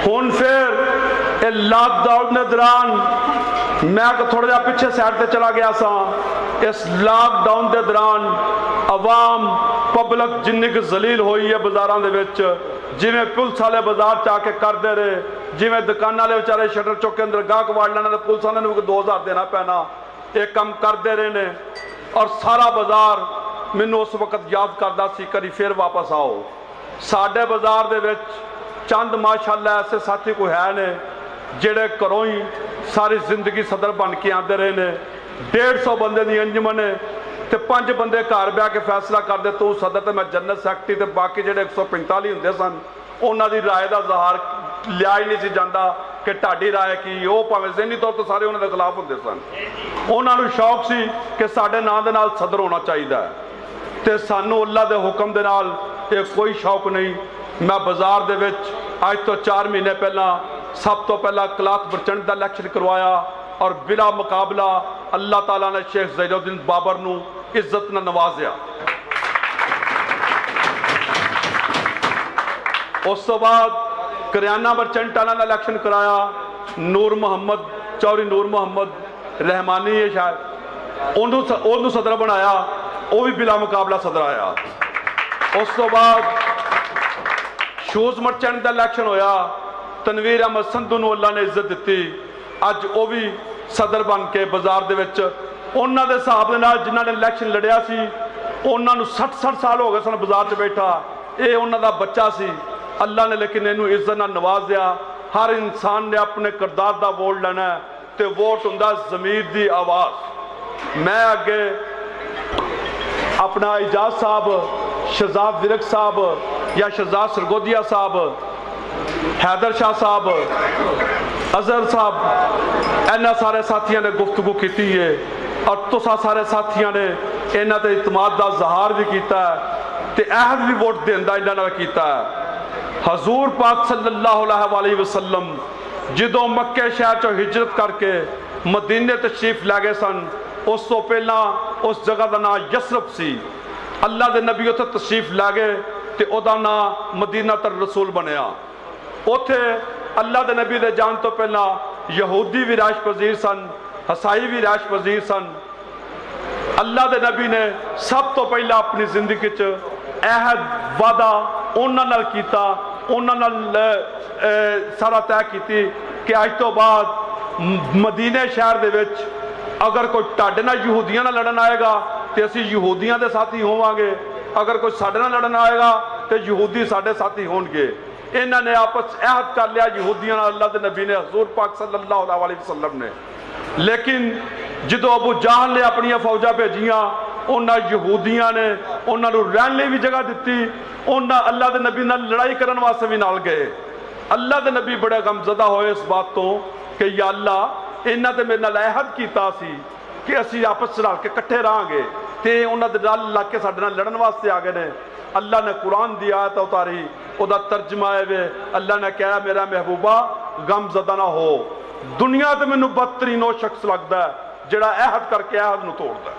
हुण फिर लॉकडाउन के दौरान मैं थोड़ा जहा पिछे साइड से चला गया सा। इस लॉकडाउन के दौरान आवाम पब्लिक जिन्नी की जलील हुई है बाजारों के विच, जिमें पुलिस वाले बाजार च आके करते रहे, जिमें दुकान वाले बेचारे शटर चुक के अंदर गाहक वाड़ लेना, पुलिस वाले को 2000 देना पैना, एक काम करते रहे ने। और सारा बाजार मैनू उस वक्त याद करता सी कभी फिर वापस आओ। साडे बाजार दे विच चंद माशाअल्लाह ऐसे साथी कोई है ने जेड़े घरों ही सारी जिंदगी सदर बन के आते रहे ने। 150 बंदे की अंजमन है तो 5 बंदे घर बह के फैसला करते तू सदर तो मैं जनरल सैकटरी तो बाकी जेड़े 145 होंदे सन उन्हां दी राय का इजहार लिया ही नहीं सी जांदा। کہ ਢਾਡੀ ਰਾਏ ਕੀ ਉਹ ਭਾਵੇਂ ਜ਼ਹਿਨੀ ਤੌਰ ਤੇ ਸਾਰੇ ਉਹਨਾਂ ਦੇ ਖਿਲਾਫ ਹੁੰਦੇ ਸਨ ਉਹਨਾਂ ਨੂੰ ਸ਼ੌਕ ਸੀ ਕਿ ਸਾਡੇ ਨਾਂ ਦੇ ਨਾਲ ਸਦਰ ਹੋਣਾ ਚਾਹੀਦਾ ਹੈ ਤੇ ਸਾਨੂੰ ਅੱਲਾ ਦੇ ਹੁਕਮ ਦੇ ਨਾਲ ਇਹ ਕੋਈ ਸ਼ੌਕ ਨਹੀਂ ਮੈਂ ਬਾਜ਼ਾਰ ਦੇ ਵਿੱਚ ਅੱਜ ਤੋਂ 4 ਮਹੀਨੇ ਪਹਿਲਾਂ ਸਭ ਤੋਂ ਪਹਿਲਾਂ ਕਲਾਤ ਪ੍ਰਚੰਡ ਦਾ ਇਲੈਕਸ਼ਨ ਕਰਵਾਇਆ ਔਰ ਬਿਲਾ ਮੁਕਾਬਲਾ ਅੱਲਾਹ ਤਾਲਾ ਨੇ ਸ਼ੇਖ ਜ਼ੈਨੁਦੀਨ ਬਾਬਰ ਨੂੰ ਇੱਜ਼ਤ ਨਾਲ ਨਵਾਜ਼ਿਆ ਉਸ ਤੋਂ ਬਾਅਦ ਕਰਿਆਨਾ ਮਰਚੈਂਟ ਵਾਲਾ ਦਾ ਇਲੈਕਸ਼ਨ ਕਰਾਇਆ ਨੂਰ ਮੁਹੰਮਦ ਚੌਧਰੀ ਨੂਰ ਮੁਹੰਮਦ ਰਹਿਮਾਨੀ ਹੈ ਸ਼ਾਇਦ ਉਹਨੂੰ ਸਦਰ ਬਣਾਇਆ ਉਹ ਵੀ ਬਿਲਾ ਮੁਕਾਬਲਾ ਸਦਰ ਆਇਆ ਉਸ ਤੋਂ ਬਾਅਦ ਸ਼ੂਜ਼ ਮਰਚੈਂਟ ਦਾ ਇਲੈਕਸ਼ਨ ਹੋਇਆ ਤਨਵੀਰ ਅਹਿਮਦ ਸੰਧੂ ਨੂੰ ਅੱਲਾ ਨੇ ਇੱਜ਼ਤ ਦਿੱਤੀ ਅੱਜ ਉਹ ਵੀ ਸਦਰ ਬਣ ਕੇ ਬਾਜ਼ਾਰ ਦੇ ਵਿੱਚ ਉਹਨਾਂ ਦੇ ਹਿਸਾਬ ਦੇ ਨਾਲ ਜਿਨ੍ਹਾਂ ਨੇ ਇਲੈਕਸ਼ਨ ਲੜਿਆ ਸੀ ਉਹਨਾਂ ਨੂੰ 60 ਸਾਲ ਹੋ ਗਏ ਸਨ ਬਾਜ਼ਾਰ 'ਚ ਬੈਠਾ ਇਹ ਉਹਨਾਂ ਦਾ ਬੱਚਾ ਸੀ ਅੱਲਾ ਨੇ ਲੇਕਿਨ ਇਹਨੂੰ ਇੱਜ਼ਤ ਨਾਲ ਨਵਾਜ਼ਿਆ ਹਰ ਇਨਸਾਨ ਨੇ ਆਪਣੇ ਕਿਰਦਾਰ ਦਾ ਵੋਟ ਲੈਣਾ ਤੇ ਵੋਟ ਹੁੰਦਾ ਜ਼ਮੀਰ ਦੀ ਆਵਾਜ਼ ਮੈਂ ਅੱਗੇ ਆਪਣਾ ਇਜਾਜ਼ ਸਾਹਿਬ ਸ਼ਹਜ਼ਾਦ ਵਿਰਕ ਸਾਹਿਬ ਜਾਂ ਸ਼ਹਜ਼ਾਦ ਸਰਗੋਦੀਆ ਸਾਹਿਬ हैदर शाह साहब अजहर साहब इन्होंने सारे साथियों ने गुफ्तगू की है और तुसा सारे साथियों ने इन्हों के इतमाद का इजहार भी किया ते अहद भी वोट देने का इन्होंने किया हजूर पाक सल्लल्लाहु अलैहि वसल्लम जदों मक्के शहर चो हिजरत करके मदीने तशरीफ लै गए सन उस तो पहला उस जगह का नाम यसरफ सी अल्लाह के नबी उत्थे तशरीफ लै गए तो उसका नाम मदीना तर रसूल बनया उत्थे अल्लाह के नबी दे जान तो पहला यहूदी भी राश पजीर सन हसाई भी राश पजीर सन अल्लाह के नबी ने सब तो पहला अपनी जिंदगी च अहद वादा उन्हां नाल कीता उन्हां नाल सारा तय की कि अज तो बाद मदीने शहर दे विच अगर कोई तुहाडे नाल यहूदियां नाल लड़न आएगा तो असीं यहूदियां दे साथी होवांगे अगर कोई साडे नाल लड़न आएगा तो यहूदी साडे साथी होणगे इन्होंने आपस अहद कर लिया यहूदियों अल्लाह के नबी ने हजूर पाक सल्लल्लाहु अलैहि वसल्लम ने लेकिन जो अबू जहल ने अपन फौजा भेजियां उन्होंने यहूदियों ने उन्होंने रहने भी जगह दी उन्होंने अल्लाह के नबी नाल लड़ाई करने वास्ते भी नाल गए अल्लाह के नबी बड़े गमजदा होए इस बात तो कि या अल्लाह इन्होंने तो मेरे नाल अहद किया कि असी आपस रल के कट्ठे रहांगे तो उन्होंने नाल लग के साडे नाल लड़न वास्ते आ गए ने अल्लाह ने कुरान दी आयत उतारी उदा तर्जमा है वे अल्लाह ने कहा मेरा महबूबा गमजदा ना हो दुनिया तो मैनू बदतरीन वो शख्स लगता है जिहड़ा अहद करके अहद नूं तोड़दा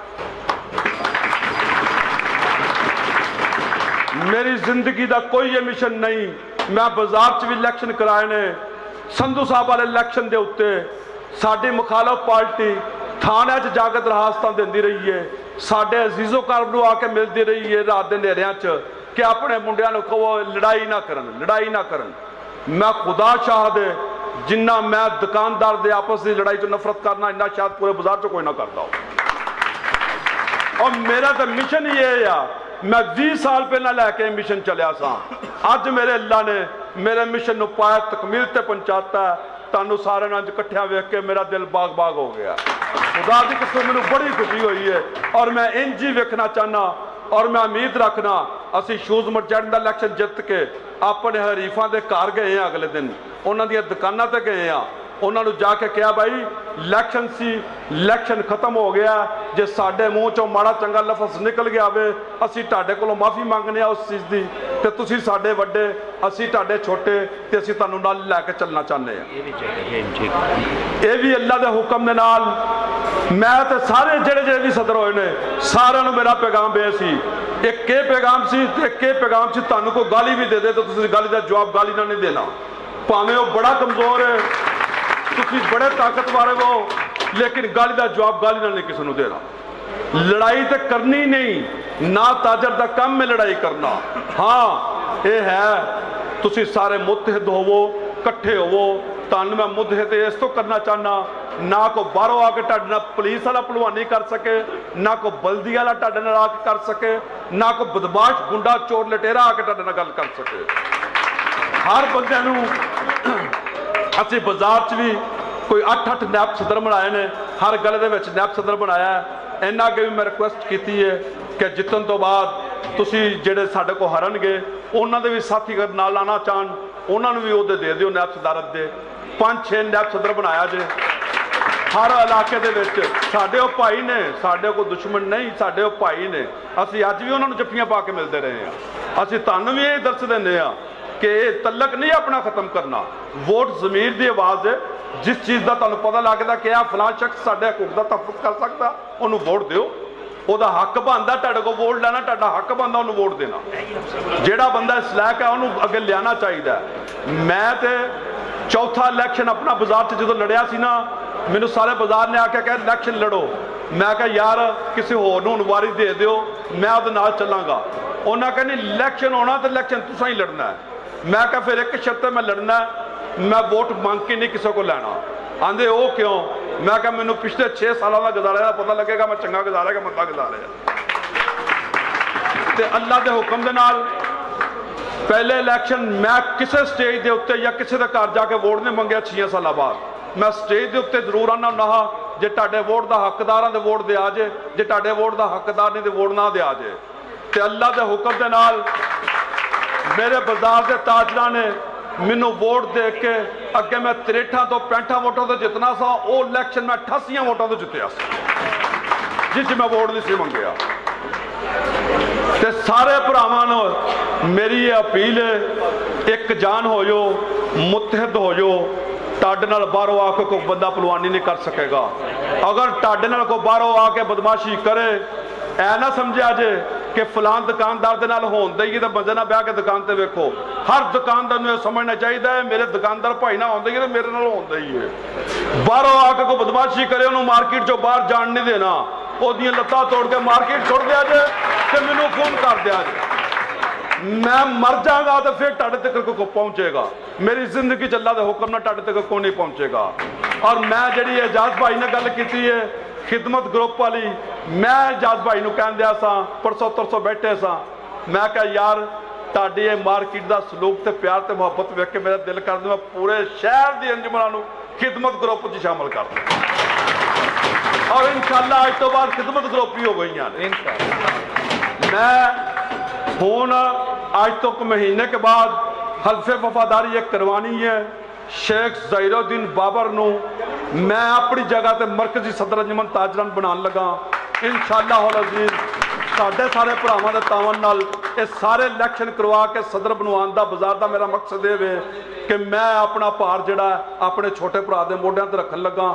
मेरी जिंदगी का कोई ये मिशन नहीं मैं बाजार च भी इलैक्शन कराए ने संधू साहब वाले इलैक्शन के उत्ते साडी मुखालफ पार्टी थाने च जाके दरखास्तां देंदी रही है साडे अजीजो कारब नूं आके मिलती रही है रात के नेरियां च कि अपने मुंडियां नूं कहो लड़ाई ना करन मैं खुदा शाहद जिन्ना मैं दुकानदार दे आपस की लड़ाई चो नफरत करना इन्ना शायद पूरे बाजार चो कोई ना करता हो और मेरा तो मिशन ये है मैं 20 साल पहला लैके मिशन चलिया सा अज मेरे अल्लाह ने मेरे मिशन नूं पाया तकमील ते पहुंचाता तुहानूं सारे नाल इकट्ठियां वेख के मेरा दिल बाग बाग हो गया खुदा की कसम मैनूं बड़ी खुशी हुई है और मैं इंज ही वेखना चाहना और मैं उम्मीद रखना असी शूज मर्चेंट का इलैक्शन जित के अपने हरीफा के घर गए हैं अगले दिन उन्होंने दी दुकानों ते गए हैं उन्होंने जाके कहा भाई इलैक्शन सी इलैक्शन खत्म हो गया जे साडे मूँह चों माड़ा चंगा लफज निकल गया वे असी तुहाडे कोलों माफ़ी मंगने उस चीज़ की ते तुसीं साडे वड्डे असी तुहाडे छोटे ते असी तुहानूं नाल लैके चलना चाहते हैं ये भी अल्लाह के हुक्म दे नाल मैं तो सारे जेड़े भी सदर होए ने सारिआं नूं मेरा पैगाम बे सी एक के पैगाम सी एक के पैगाम सी तुहानूं कोई गाली भी दे दे तो तुसीं गाली का जवाब गाली नाल नहीं देना भावें वो बड़ा कमज़ोर है तुसीं बड़े ताकतवर हो लेकिन गाली का जवाब गाली नाल नहीं किसी नूं देना लड़ाई तो करनी नहीं ना ताजर का काम में लड़ाई करना हाँ ये है तुसीं सारे मुतहद होवो कट्ठे होवो तुहानूं मैं मुतहद इस तो करना चाहना ना को बाहरों आके तुहाडे नाल पुलिस वाला भलवानी कर सके ना को बल्दी वाला तुहाडे नाल आके कर सके ना को बदमाश गुंडा चोर लटेरा आके तुहाडे नाल गल कर सके हर बंदे नूं असी बाजार च भी कोई 8-8 नैब सदर बनाए ने हर गले दे विच नैब सदर बनाया है इन्ना अगे भी मैं रिक्वेस्ट की है कि जितन तो बाद तुसी जेड़े साडे को हरनगे उन्हां दे भी साथी अगर नाल आना चाहन उन्हां नूं भी ओहदे दे दिओ नैब सदारत दे 5-6 नैब सदर बनाया जे हर इलाके दे विच। साडे ओ भाई ने, साडे कोई दुश्मन नहीं, साडे ओ भाई ने। असीं अज भी उन्होंने जफ्फियां पा के मिलते रहे हैं। असीं तुहानूं भी ये दस देने कि तलक नहीं अपना खत्म करना। वोट ज़मीर की आवाज़ है। जिस चीज़ का तुहानूं पता लगता कि आ फलां शख्स साडे हकूक का तहफ़्फ़ुज़ कर सकता, उन्होंने वोट दिओ। ਉਹਦਾ हक बनता ਤੁਹਾਡੇ को वोट लेना, ਤੁਹਾਡਾ हक बनता ਉਹਨੂੰ वोट देना। ਜਿਹੜਾ ਬੰਦਾ ਇਸ ਲਾਇਕ ਹੈ ਉਹਨੂੰ ਅੱਗੇ ਲਿਆਣਾ ਚਾਹੀਦਾ। ਮੈਂ ਤੇ ਚੌਥਾ ਇਲੈਕਸ਼ਨ ਆਪਣਾ ਬਾਜ਼ਾਰ 'ਚ ਜਦੋਂ ਲੜਿਆ ਸੀ ਨਾ, ਮੈਨੂੰ ਸਾਰੇ ਬਾਜ਼ਾਰ ਨੇ ਆ ਕੇ ਕਿਹਾ ਇਲੈਕਸ਼ਨ ਲੜੋ। ਮੈਂ ਕਿਹਾ ਯਾਰ ਕਿਸੇ ਹੋਰ ਨੂੰ ਵਾਰੀ ਦੇ ਦਿਓ, ਮੈਂ ਉਹਦੇ ਨਾਲ ਚੱਲਾਂਗਾ। ਉਹਨਾਂ ਕਹਿੰਦੇ ਇਲੈਕਸ਼ਨ ਹੋਣਾ ਤੇ ਇਲੈਕਸ਼ਨ ਤੁਸੀਂ ਹੀ ਲੜਨਾ ਹੈ। ਮੈਂ ਕਿਹਾ ਫਿਰ ਇੱਕ ਸ਼ਰਤ ਤੇ ਮੈਂ ਲੜਨਾ, ਮੈਂ ਵੋਟ ਮੰਗ ਕੇ ਨਹੀਂ ਕਿਸੇ को ਲੈਣਾ। आंदे वो क्यों? मैं क्या मैनू पिछले 6 सालों का गुजारे का पता लगेगा मैं चंगा गुजारा कि मंदा गुजारे। ते अल्लाह के हुक्म के नाल पहले इलैक्शन मैं किसी स्टेज के उत्ते या किसी के घर जाके वोट नहीं मंगया 6 साल बाद। मैं स्टेज के उत्ते जरूर आना ना जे तुहाडे वोट का हकदार दे वोट दे आ जे, जे तुहाडे वोट का हकदार नहीं तो वोट ना दे आ जे। ते अल्लाह के हुक्म के नाल मेरे बाजार के ताजरा ने मैनू वोट दे के अगे मैं 63 तो 65 वोटों से जितना सा, वो इलैक्शन में 88 वोटों से जितया जिस मैं वोट नहीं सी मंगया। ते सारे भरावां नूं मेरी ये अपील है, एक जान हो जो, मुतहद हो जो। तुहाडे नाल बाहरों आके कोई बंदा पलवानी नहीं कर सकेगा। अगर तुहाडे नाल कोई बाहरों आके बदमाशी करे, ऐ ना समझा जे कि फलान दुकानदार के नाल होंदा ही तो बंदे ना बह के दुकान ते वेखो। हर दुकानदार नूं समझना चाहिए है मेरे दुकानदार भाई ना होंदा ही तो मेरे नाल होंदा ही है। बाहरों आके कोई बदमाशी करे उन्होंने मार्केट चो बाहर जान नहीं देना, ओदियां लत्तां तोड़ के मार्केट छोड़ दिया जे ते मैनूं फोन कर दिया जे। मैं मर जाऊंगा तो फिर तुहाडे तक को पहुंचेगा। मेरी जिंदगी च अल्लाह दे हुक्म नाल तुहाडे तक कोई नहीं पहुंचेगा। और मैं जिहड़ी एजाज भाई ने गल कीती है खिदमत ग्रुप वाली, मैं एजाज भाई नूं कहण दिया सा, परसों तरसों बैठे सा, मैं कहा यार तुहाडी ये मार्केट का सलूक ते प्यार ते मुहब्बत वेख के मेरा दिल कर मैं पूरे शहर की अंजुमनां नूं खिदमत ग्रुप च शामिल कर दूं। और इंशाअल्लाह अज तो बाद खिदमत ग्रुप ही हो गई ने। मैं हुण अज तो महीने के बाद हल्फे वफादारी एक करवानी है। शेख ज़हीरुद्दीन बाबर नूं मैं अपनी जगह ते मरकजी सदर अंजुमन ताजरान बनाने लगा। इंशाअल्लाह अज़ीज़ साढ़े सारे भरावां दे तावन नाल ये सारे इलैक्शन करवा के सदर बनवाने का बाजार का मेरा मकसद ये है कि मैं अपना भार जिहड़ा अपने छोटे भरा दे मोढियां ते रखन लगा।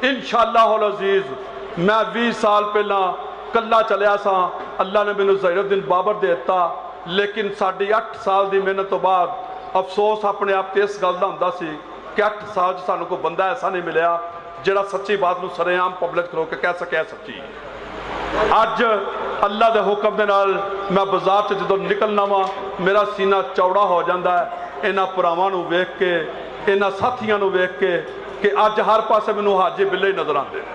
इंशाअल्लाह अज़ीज़ मैं 20 साल पहला कल्ला चलिया सा, अल्लाह ने मैनूं ज़हीरुद्दीन बाबर दे दिता। लेकिन साडी 8 साल की मेहनत तो बाद अफसोस अपने आप तो इस गल का हुंदा सी कि 8 साल सानू कोई बंदा ऐसा नहीं मिलिया जिहड़ा सच्ची बात नूं सरेआम पब्लिक खलो के कह सके सच्ची। अज अल्लाह के हुक्म के नाल मैं बाजार च जदों निकलना वा मेरा सीना चौड़ा हो जाता है इन्हां भरावां नूं वेख के, इन्हां साथियां नूं वेख के कि अज हर पासे मैनूं हाजी बिल्ले ही नजर आते,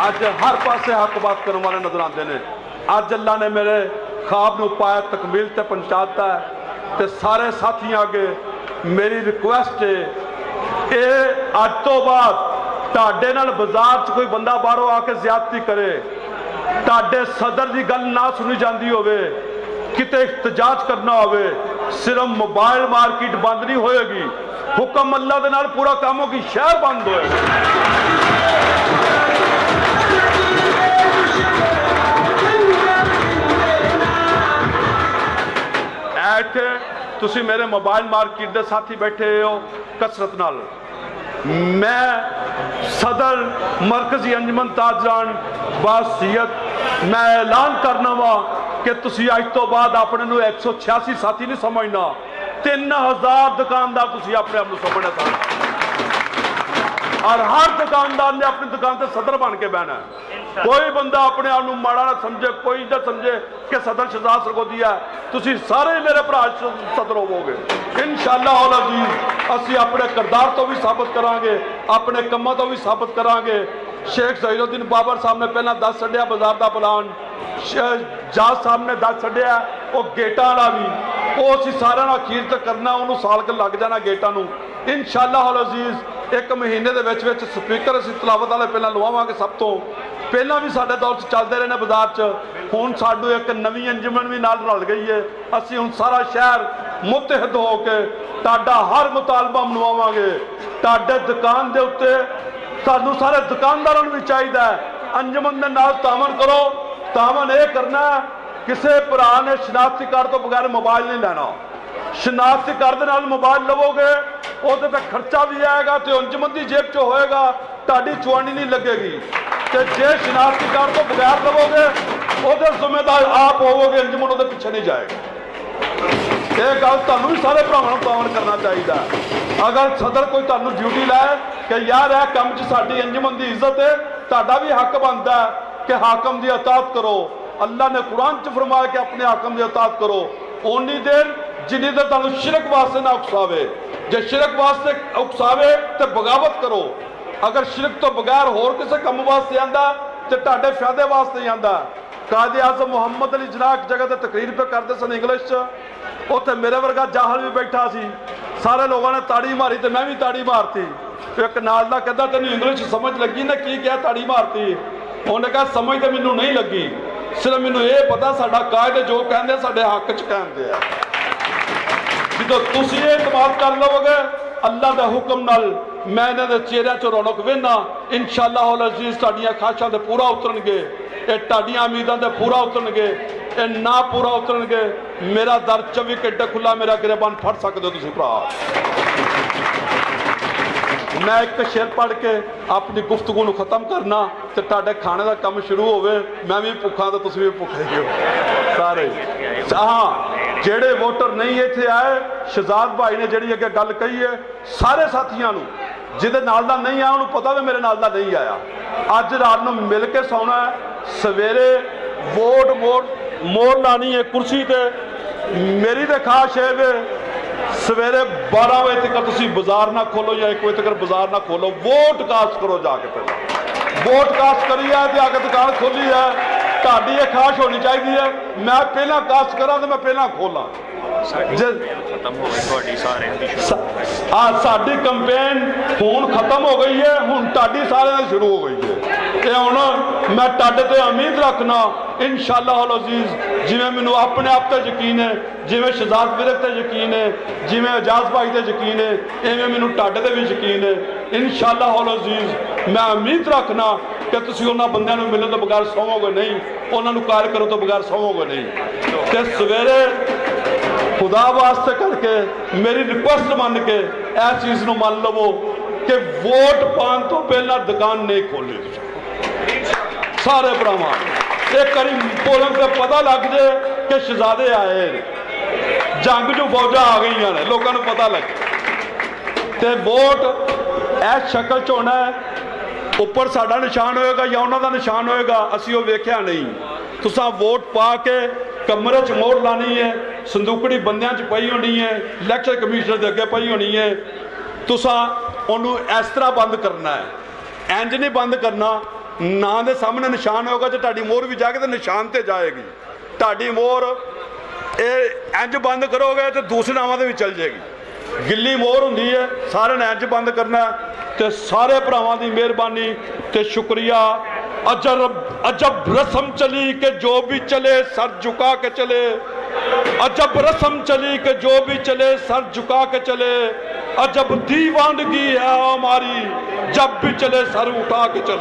अज हर पासे हक बात करने वाले नजर आते हैं। अज अल्लाह ने मेरे ख्वाब नूं पाया तकमील ते पहुंचाता है। ते सारे साथियों अगे मेरी रिक्वेस्ट है ये अज तो बाद तुहाडे नाल बाजार च कोई बंदा बाहरों आके ज्यादती करे, तुहाडे सदर की गल ना सुनी जाती होवे, किते इhtजाज करना होवे, सिर्फ मोबाइल मार्केट बंद नहीं होएगी, हुक्म अल्लाह दे नाल पूरा काम होगी, शहर बंद होएगा। इत्थे तुसी मेरे मोबाइल मार्केट के साथी बैठे हो कसरत नाल। मैं सदर मरकजी अंजुमन ताजरान बासियत मैं ऐलान करना वा कि तुसी अज तो बाद अपने नूं 186 साथी नहीं समझना, 3000 दुकानदार तुसी अपने आप नूं समझना। और हर दुकानदार ने अपनी दुकान से सदर बन के बहना है। कोई बंदा अपने आप माड़ा ना समझे, कोई ना समझे कि सदर शहजाद सरगोदिया है। तुसी सारे मेरे भरा सदर होवोगे इंशाअल्लाह अज़ीज़। असी अपने किरदार तो भी साबित करांगे, अपने कामों तो भी साबित करांगे। शेख ज़हीरुद्दीन बाबर साहब ने पहला दस छड्डिया बाजार का प्लान, जाज साहब ने दस छड्डिया वो गेटा वाला भी, वो असी सारे अखीर तक करना, उन्होंने साल के लग जाना गेटा नूं इंशाअल्लाह अज़ीज़। एक महीने के विच स्पीकर असी तलावत वाले पहला लवावांगे। सब तो पहला भी साडे दौर चलते रहे बाजार च, हुण साडू एक नवीं अंजुमन भी नाल रल गई है। असी हुण सारा शहर ਮੁਤਹਿਦ ਹੋ ਕੇ ਤੁਹਾਡਾ ਹਰ ਮੁਤਾਲਬਾ ਮਨਵਾਵਾਂਗੇ। ਤੁਹਾਡੇ ਦੁਕਾਨ ਦੇ ਉੱਤੇ ਸਾਨੂੰ ਸਾਰੇ ਦੁਕਾਨਦਾਰਾਂ ਨੂੰ ਵੀ ਚਾਹੀਦਾ ਹੈ ਅੰਜਮਨ ਦੇ ਨਾਲ ਤਾਮਨ ਕਰੋ। ਤਾਮਨ ਇਹ ਕਰਨਾ ਕਿਸੇ ਭਰਾ ਨੇ ਸ਼ਨਾਖਤੀ ਕਾਰਡ ਤੋਂ ਬਗੈਰ ਮੋਬਾਈਲ ਨਹੀਂ ਲੈਣਾ। ਸ਼ਨਾਖਤੀ ਕਾਰਡ ਦੇ ਨਾਲ ਮੋਬਾਈਲ ਲਵੋਗੇ ਉਹਦੇ ਤੇ ਖਰਚਾ ਵੀ ਆਏਗਾ ਤੇ ਅੰਜਮਨ ਦੀ ਜੇਬ 'ਚ ਹੋਏਗਾ, ਤੁਹਾਡੀ ਚੁਆਣੀ ਨਹੀਂ ਲੱਗੇਗੀ। ਤੇ ਜੇ ਸ਼ਨਾਖਤੀ ਕਾਰਡ ਤੋਂ ਬਗੈਰ ਲਵੋਗੇ ਉਹਦੇ ਜ਼ਿੰਮੇਦਾਰ ਆਪ ਹੋਵੋਗੇ, ਅੰਜਮਨ ਉਹਦੇ ਪਿੱਛੇ ਨਹੀਂ ਜਾਏਗਾ। ਇਹ ਗੱਲ ਤੁਹਾਨੂੰ ਵੀ ਸਾਰੇ ਭਰਾਵਾਂ ਨੂੰ ਤਾਮਨ ਕਰਨਾ ਚਾਹੀਦਾ। ਅਗਰ ਸਦਰ ਕੋਈ ਤੁਹਾਨੂੰ ਡਿਊਟੀ ਲਾਏ ਕਿ ਯਾਰ ਇਹ ਕੰਮ 'ਚ ਸਾਡੀ ਅੰਜਮਨ ਦੀ ਇੱਜ਼ਤ ਹੈ, ਤੁਹਾਡਾ ਵੀ ਹੱਕ ਬਣਦਾ ਕਿ ਹਾਕਮ ਦੀ ਇਤਾਅਤ ਕਰੋ। ਅੱਲਾਹ ਨੇ ਕੁਰਾਨ 'ਚ ਫਰਮਾਇਆ ਕਿ ਆਪਣੇ ਹਾਕਮ ਦੀ ਇਤਾਅਤ ਕਰੋ ਓਨੀ ਦੇਰ ਜਿੰਨੀ ਦੇਰ ਤੁਹਾਨੂੰ ਸ਼ਿਰਕ ਵਾਸਤੇ ਨਾ ਉਕਸਾਵੇ। ਜੇ ਸ਼ਿਰਕ ਵਾਸਤੇ ਉਕਸਾਵੇ ਤੇ ਬਗਾਵਤ ਕਰੋ। ਅਗਰ ਸ਼ਿਰਕ ਤੋਂ ਬਗੈਰ ਹੋਰ ਕਿਸੇ ਕੰਮ ਵਾਸਤੇ ਆਂਦਾ ਤੇ ਤੁਹਾਡੇ ਫਾਇਦੇ ਵਾਸਤੇ ਹੀ ਆਂਦਾ। ਕਾਜ਼ੀ ਆਜ਼ਮ ਮੁਹੰਮਦ ਅਲੀ ਜਨਾਹ ਇੱਕ ਜਗ੍ਹਾ ਤੇ ਤਕਰੀਰ ਪੇ ਕਰਦੇ ਸਨ ਇੰਗਲਿਸ਼ 'ਚ, ਉੱਥੇ ਮੇਰੇ ਵਰਗਾ ਜਾਹਲ ਵੀ ਬੈਠਾ ਸੀ। ਸਾਰੇ ਲੋਕਾਂ ਨੇ ਤਾੜੀ ਮਾਰੀ ਤੇ ਮੈਂ ਵੀ ਤਾੜੀ ਮਾਰਤੀ। ਇੱਕ ਨਾਲ ਦਾ ਕਹਿੰਦਾ ਤੈਨੂੰ ਇੰਗਲਿਸ਼ ਸਮਝ ਲੱਗੀ ਨਾ, ਕੀ ਕਿਹਾ ਤਾੜੀ ਮਾਰਤੀ? ਉਹਨੇ ਕਿਹਾ ਸਮਝ ਤੇ ਮੈਨੂੰ ਨਹੀਂ ਲੱਗੀ, ਸਿਰਫ ਮੈਨੂੰ ਇਹ ਪਤਾ ਸਾਡਾ ਕਾਇਦ ਜੋ ਕਹਿੰਦੇ ਸਾਡੇ ਹੱਕ 'ਚ ਕਹਿੰਦੇ ਆ। ਜਦੋਂ ਤੁਸੀਂ ਇਹ ਇਤਮਾਦ ਕਰ ਲਵੋਗੇ ਅੱਲਾਹ ਦੇ ਹੁਕਮ ਨਾਲ ਮੈਂ ਇਹਨਾਂ ਦੇ ਚਿਹਰਿਆਂ 'ਚ ਰੌਣਕ ਵੇਖਣਾ ਇਨਸ਼ਾਅੱਲਾਹੁਲ ਅਜ਼ੀਜ਼। ਤੁਹਾਡੀਆਂ ਖਾਸ਼ਾਂ ਤੇ ਪੂਰਾ ਉਤਰਨਗੇ, ਇਹ ਤੁਹਾਡੀਆਂ ਉਮੀਦਾਂ ਤੇ ਪੂਰਾ ਉਤਰਨਗੇ। ਇਹ ਨਾ ਪੂਰਾ ਉਤਰਨਗੇ ਮੇਰਾ ਦਰ 24 ਘੰਟੇ ਖੁੱਲਾ, ਮੇਰਾ ਗਿਰਬਾਨ ਫੜ ਸਕਦੇ ਹੋ ਤੁਸੀਂ ਭਰਾ। ਮੈਂ ਇੱਕ ਸ਼ੇਰ ਪੜ੍ਹ ਕੇ ਆਪਣੀ ਗੁਫ਼ਤਗੂ ਨੂੰ ਖਤਮ ਕਰਨਾ ਤੇ ਤੁਹਾਡੇ ਖਾਣੇ ਦਾ ਕੰਮ ਸ਼ੁਰੂ ਹੋਵੇ। ਮੈਂ ਵੀ ਭੁੱਖਾ ਤੇ ਤੁਸੀਂ ਵੀ ਭੁੱਖੇ ਹੀ ਹੋ ਸਾਰੇ। ਹਾਂ, ਜਿਹੜੇ ਵੋਟਰ ਨਹੀਂ ਇੱਥੇ ਆਏ, ਸ਼ਹਜ਼ਾਦ ਭਾਈ ਨੇ ਜਿਹੜੀ ਅੱਗੇ ਗੱਲ ਕਹੀ ਹੈ, ਸਾਰੇ ਸਾਥੀਆਂ ਨੂੰ ਜਿਹਦੇ ਨਾਲ ਦਾ ਨਹੀਂ ਆਇਆ ਉਹਨੂੰ ਪਤਾ ਵੀ ਮੇਰੇ ਨਾਲ ਦਾ ਨਹੀਂ ਆਇਆ, ਅੱਜ ਰਾਤ ਨੂੰ ਮਿਲ ਕੇ ਸੌਣਾ ਹੈ। ਸਵੇਰੇ ਵੋਟ ਮੋੜ ਲਾਣੀ ਹੈ ਕੁਰਸੀ ਤੇ। ਮੇਰੀ ਤਾਂ ਖਾਸ਼ ਹੈ ਵੇ ਸਵੇਰੇ 12 ਵਜੇ ਤੱਕ ਤੁਸੀਂ ਬਾਜ਼ਾਰ ਨਾ ਖੋਲੋ ਜਾਂ 1 ਵਜੇ ਤੱਕ ਬਾਜ਼ਾਰ ਨਾ ਖੋਲੋ, ਵੋਟ ਕਾਸਟ ਕਰੋ ਜਾ ਕੇ। ਪਹਿਲਾਂ ਵੋਟ ਕਾਸਟ ਕਰੀ ਹੈ ਤੇ ਆ ਕੇ ਦੁਕਾਨ ਖੋਲੀ ਹੈ। ਤੁਹਾਡੀ ਇਹ ਖਾਸ਼ ਹੋਣੀ ਚਾਹੀਦੀ ਹੈ ਮੈਂ ਪਹਿਲਾਂ ਕਾਸਟ ਕਰਾਂ ਤੇ ਮੈਂ ਪਹਿਲਾਂ ਖੋਲਾਂ। ਖਤਮ ਹੋ ਗਈ ਤੁਹਾਡੀ ਸਾਰਿਆਂ ਦੀ ਸਾਡੀ ਕੰਪੇਨ ਹੁਣ ਖਤਮ ਹੋ ਗਈ ਹੈ, ਹੁਣ ਤੁਹਾਡੀ ਸਾਰਿਆਂ ਦੀ ਸ਼ੁਰੂ ਹੋ ਗਈ ਹੈ। ਤੇ ਹੁਣ ਮੈਂ ਤੁਹਾਡੇ ਤੇ ਉਮੀਦ ਰੱਖਣਾ ਇਨਸ਼ਾਅੱਲਾਹੁਲ ਅਜ਼ੀਜ਼, ਜਿਵੇਂ ਮੈਨੂੰ ਆਪਣੇ ਆਪ ਤੇ ਯਕੀਨ ਹੈ, ਜਿਵੇਂ ਸ਼ਹਜ਼ਾਦ ਵਿਰਕ ਤੇ ਯਕੀਨ ਹੈ, ਜਿਵੇਂ ਇਜਾਜ਼ ਭਾਈ ਤੇ ਯਕੀਨ ਹੈ, ਇਵੇਂ ਮੈਨੂੰ ਤੁਹਾਡੇ ਤੇ ਵੀ ਯਕੀਨ ਹੈ ਇਨਸ਼ਾਅੱਲਾਹੁਲ ਅਜ਼ੀਜ਼। ਮੈਂ ਉਮੀਦ ਰੱਖਣਾ ਕਿ ਤੁਸੀਂ ਉਹਨਾਂ ਬੰਦਿਆਂ ਨੂੰ ਮਿਲਣ ਤੋਂ ਬਗੈਰ ਸੌਵੋਗੇ ਨਹੀਂ, ਉਹਨਾਂ ਨੂੰ ਕਾਲ ਕਰੋ ਤੋਂ ਬਗੈਰ ਸੌਵੋਗੇ ਨਹੀਂ। ਤੇ ਸਵੇਰੇ खुदा वास्ते करके मेरी रिक्वेस्ट मन के इस चीज़ को मान लवो कि वोट पाने तो पहला दुकान नहीं खोली सारे भरावां। एक करी बोलन से पता लग जाए कि शहजादे आए, जंग जो फौजा आ गई ने, लोगों को पता लगे। तो वोट इस शक्ल च होना है, ऊपर साडा निशान होएगा या उन्हों का निशान होएगा, असी वो वेख्या नहीं। तुसा वोट पा के कमरे च मोड़ लानी है, संदूकड़ी बंदियां च पई होनी है, इलैक्शन कमिश्नर के अगे पई होनी है। तुसा उन्होंने इस तरह बंद करना है, इंज नहीं बंद करना। ना दे सामने निशान होगा जो तुहाडी मोहर भी जाएगी तो निशान ते जाएगी। तुहाडी मोहर इंज बंद करोगे तो दूसरे नावां ते भी चल जाएगी। गिल्ली मोहर हुंदी है, सारे ने इंज बंद करना। तो सारे भरावां दी मेहरबानी ते शुक्रिया। अजब रस्म चली कि जो भी चले सर झुका के चले, अजब रस्म चली कि जो भी चले सर झुका के चले, अजब दीवानगी है हमारी जब भी चले सर उठा के चले।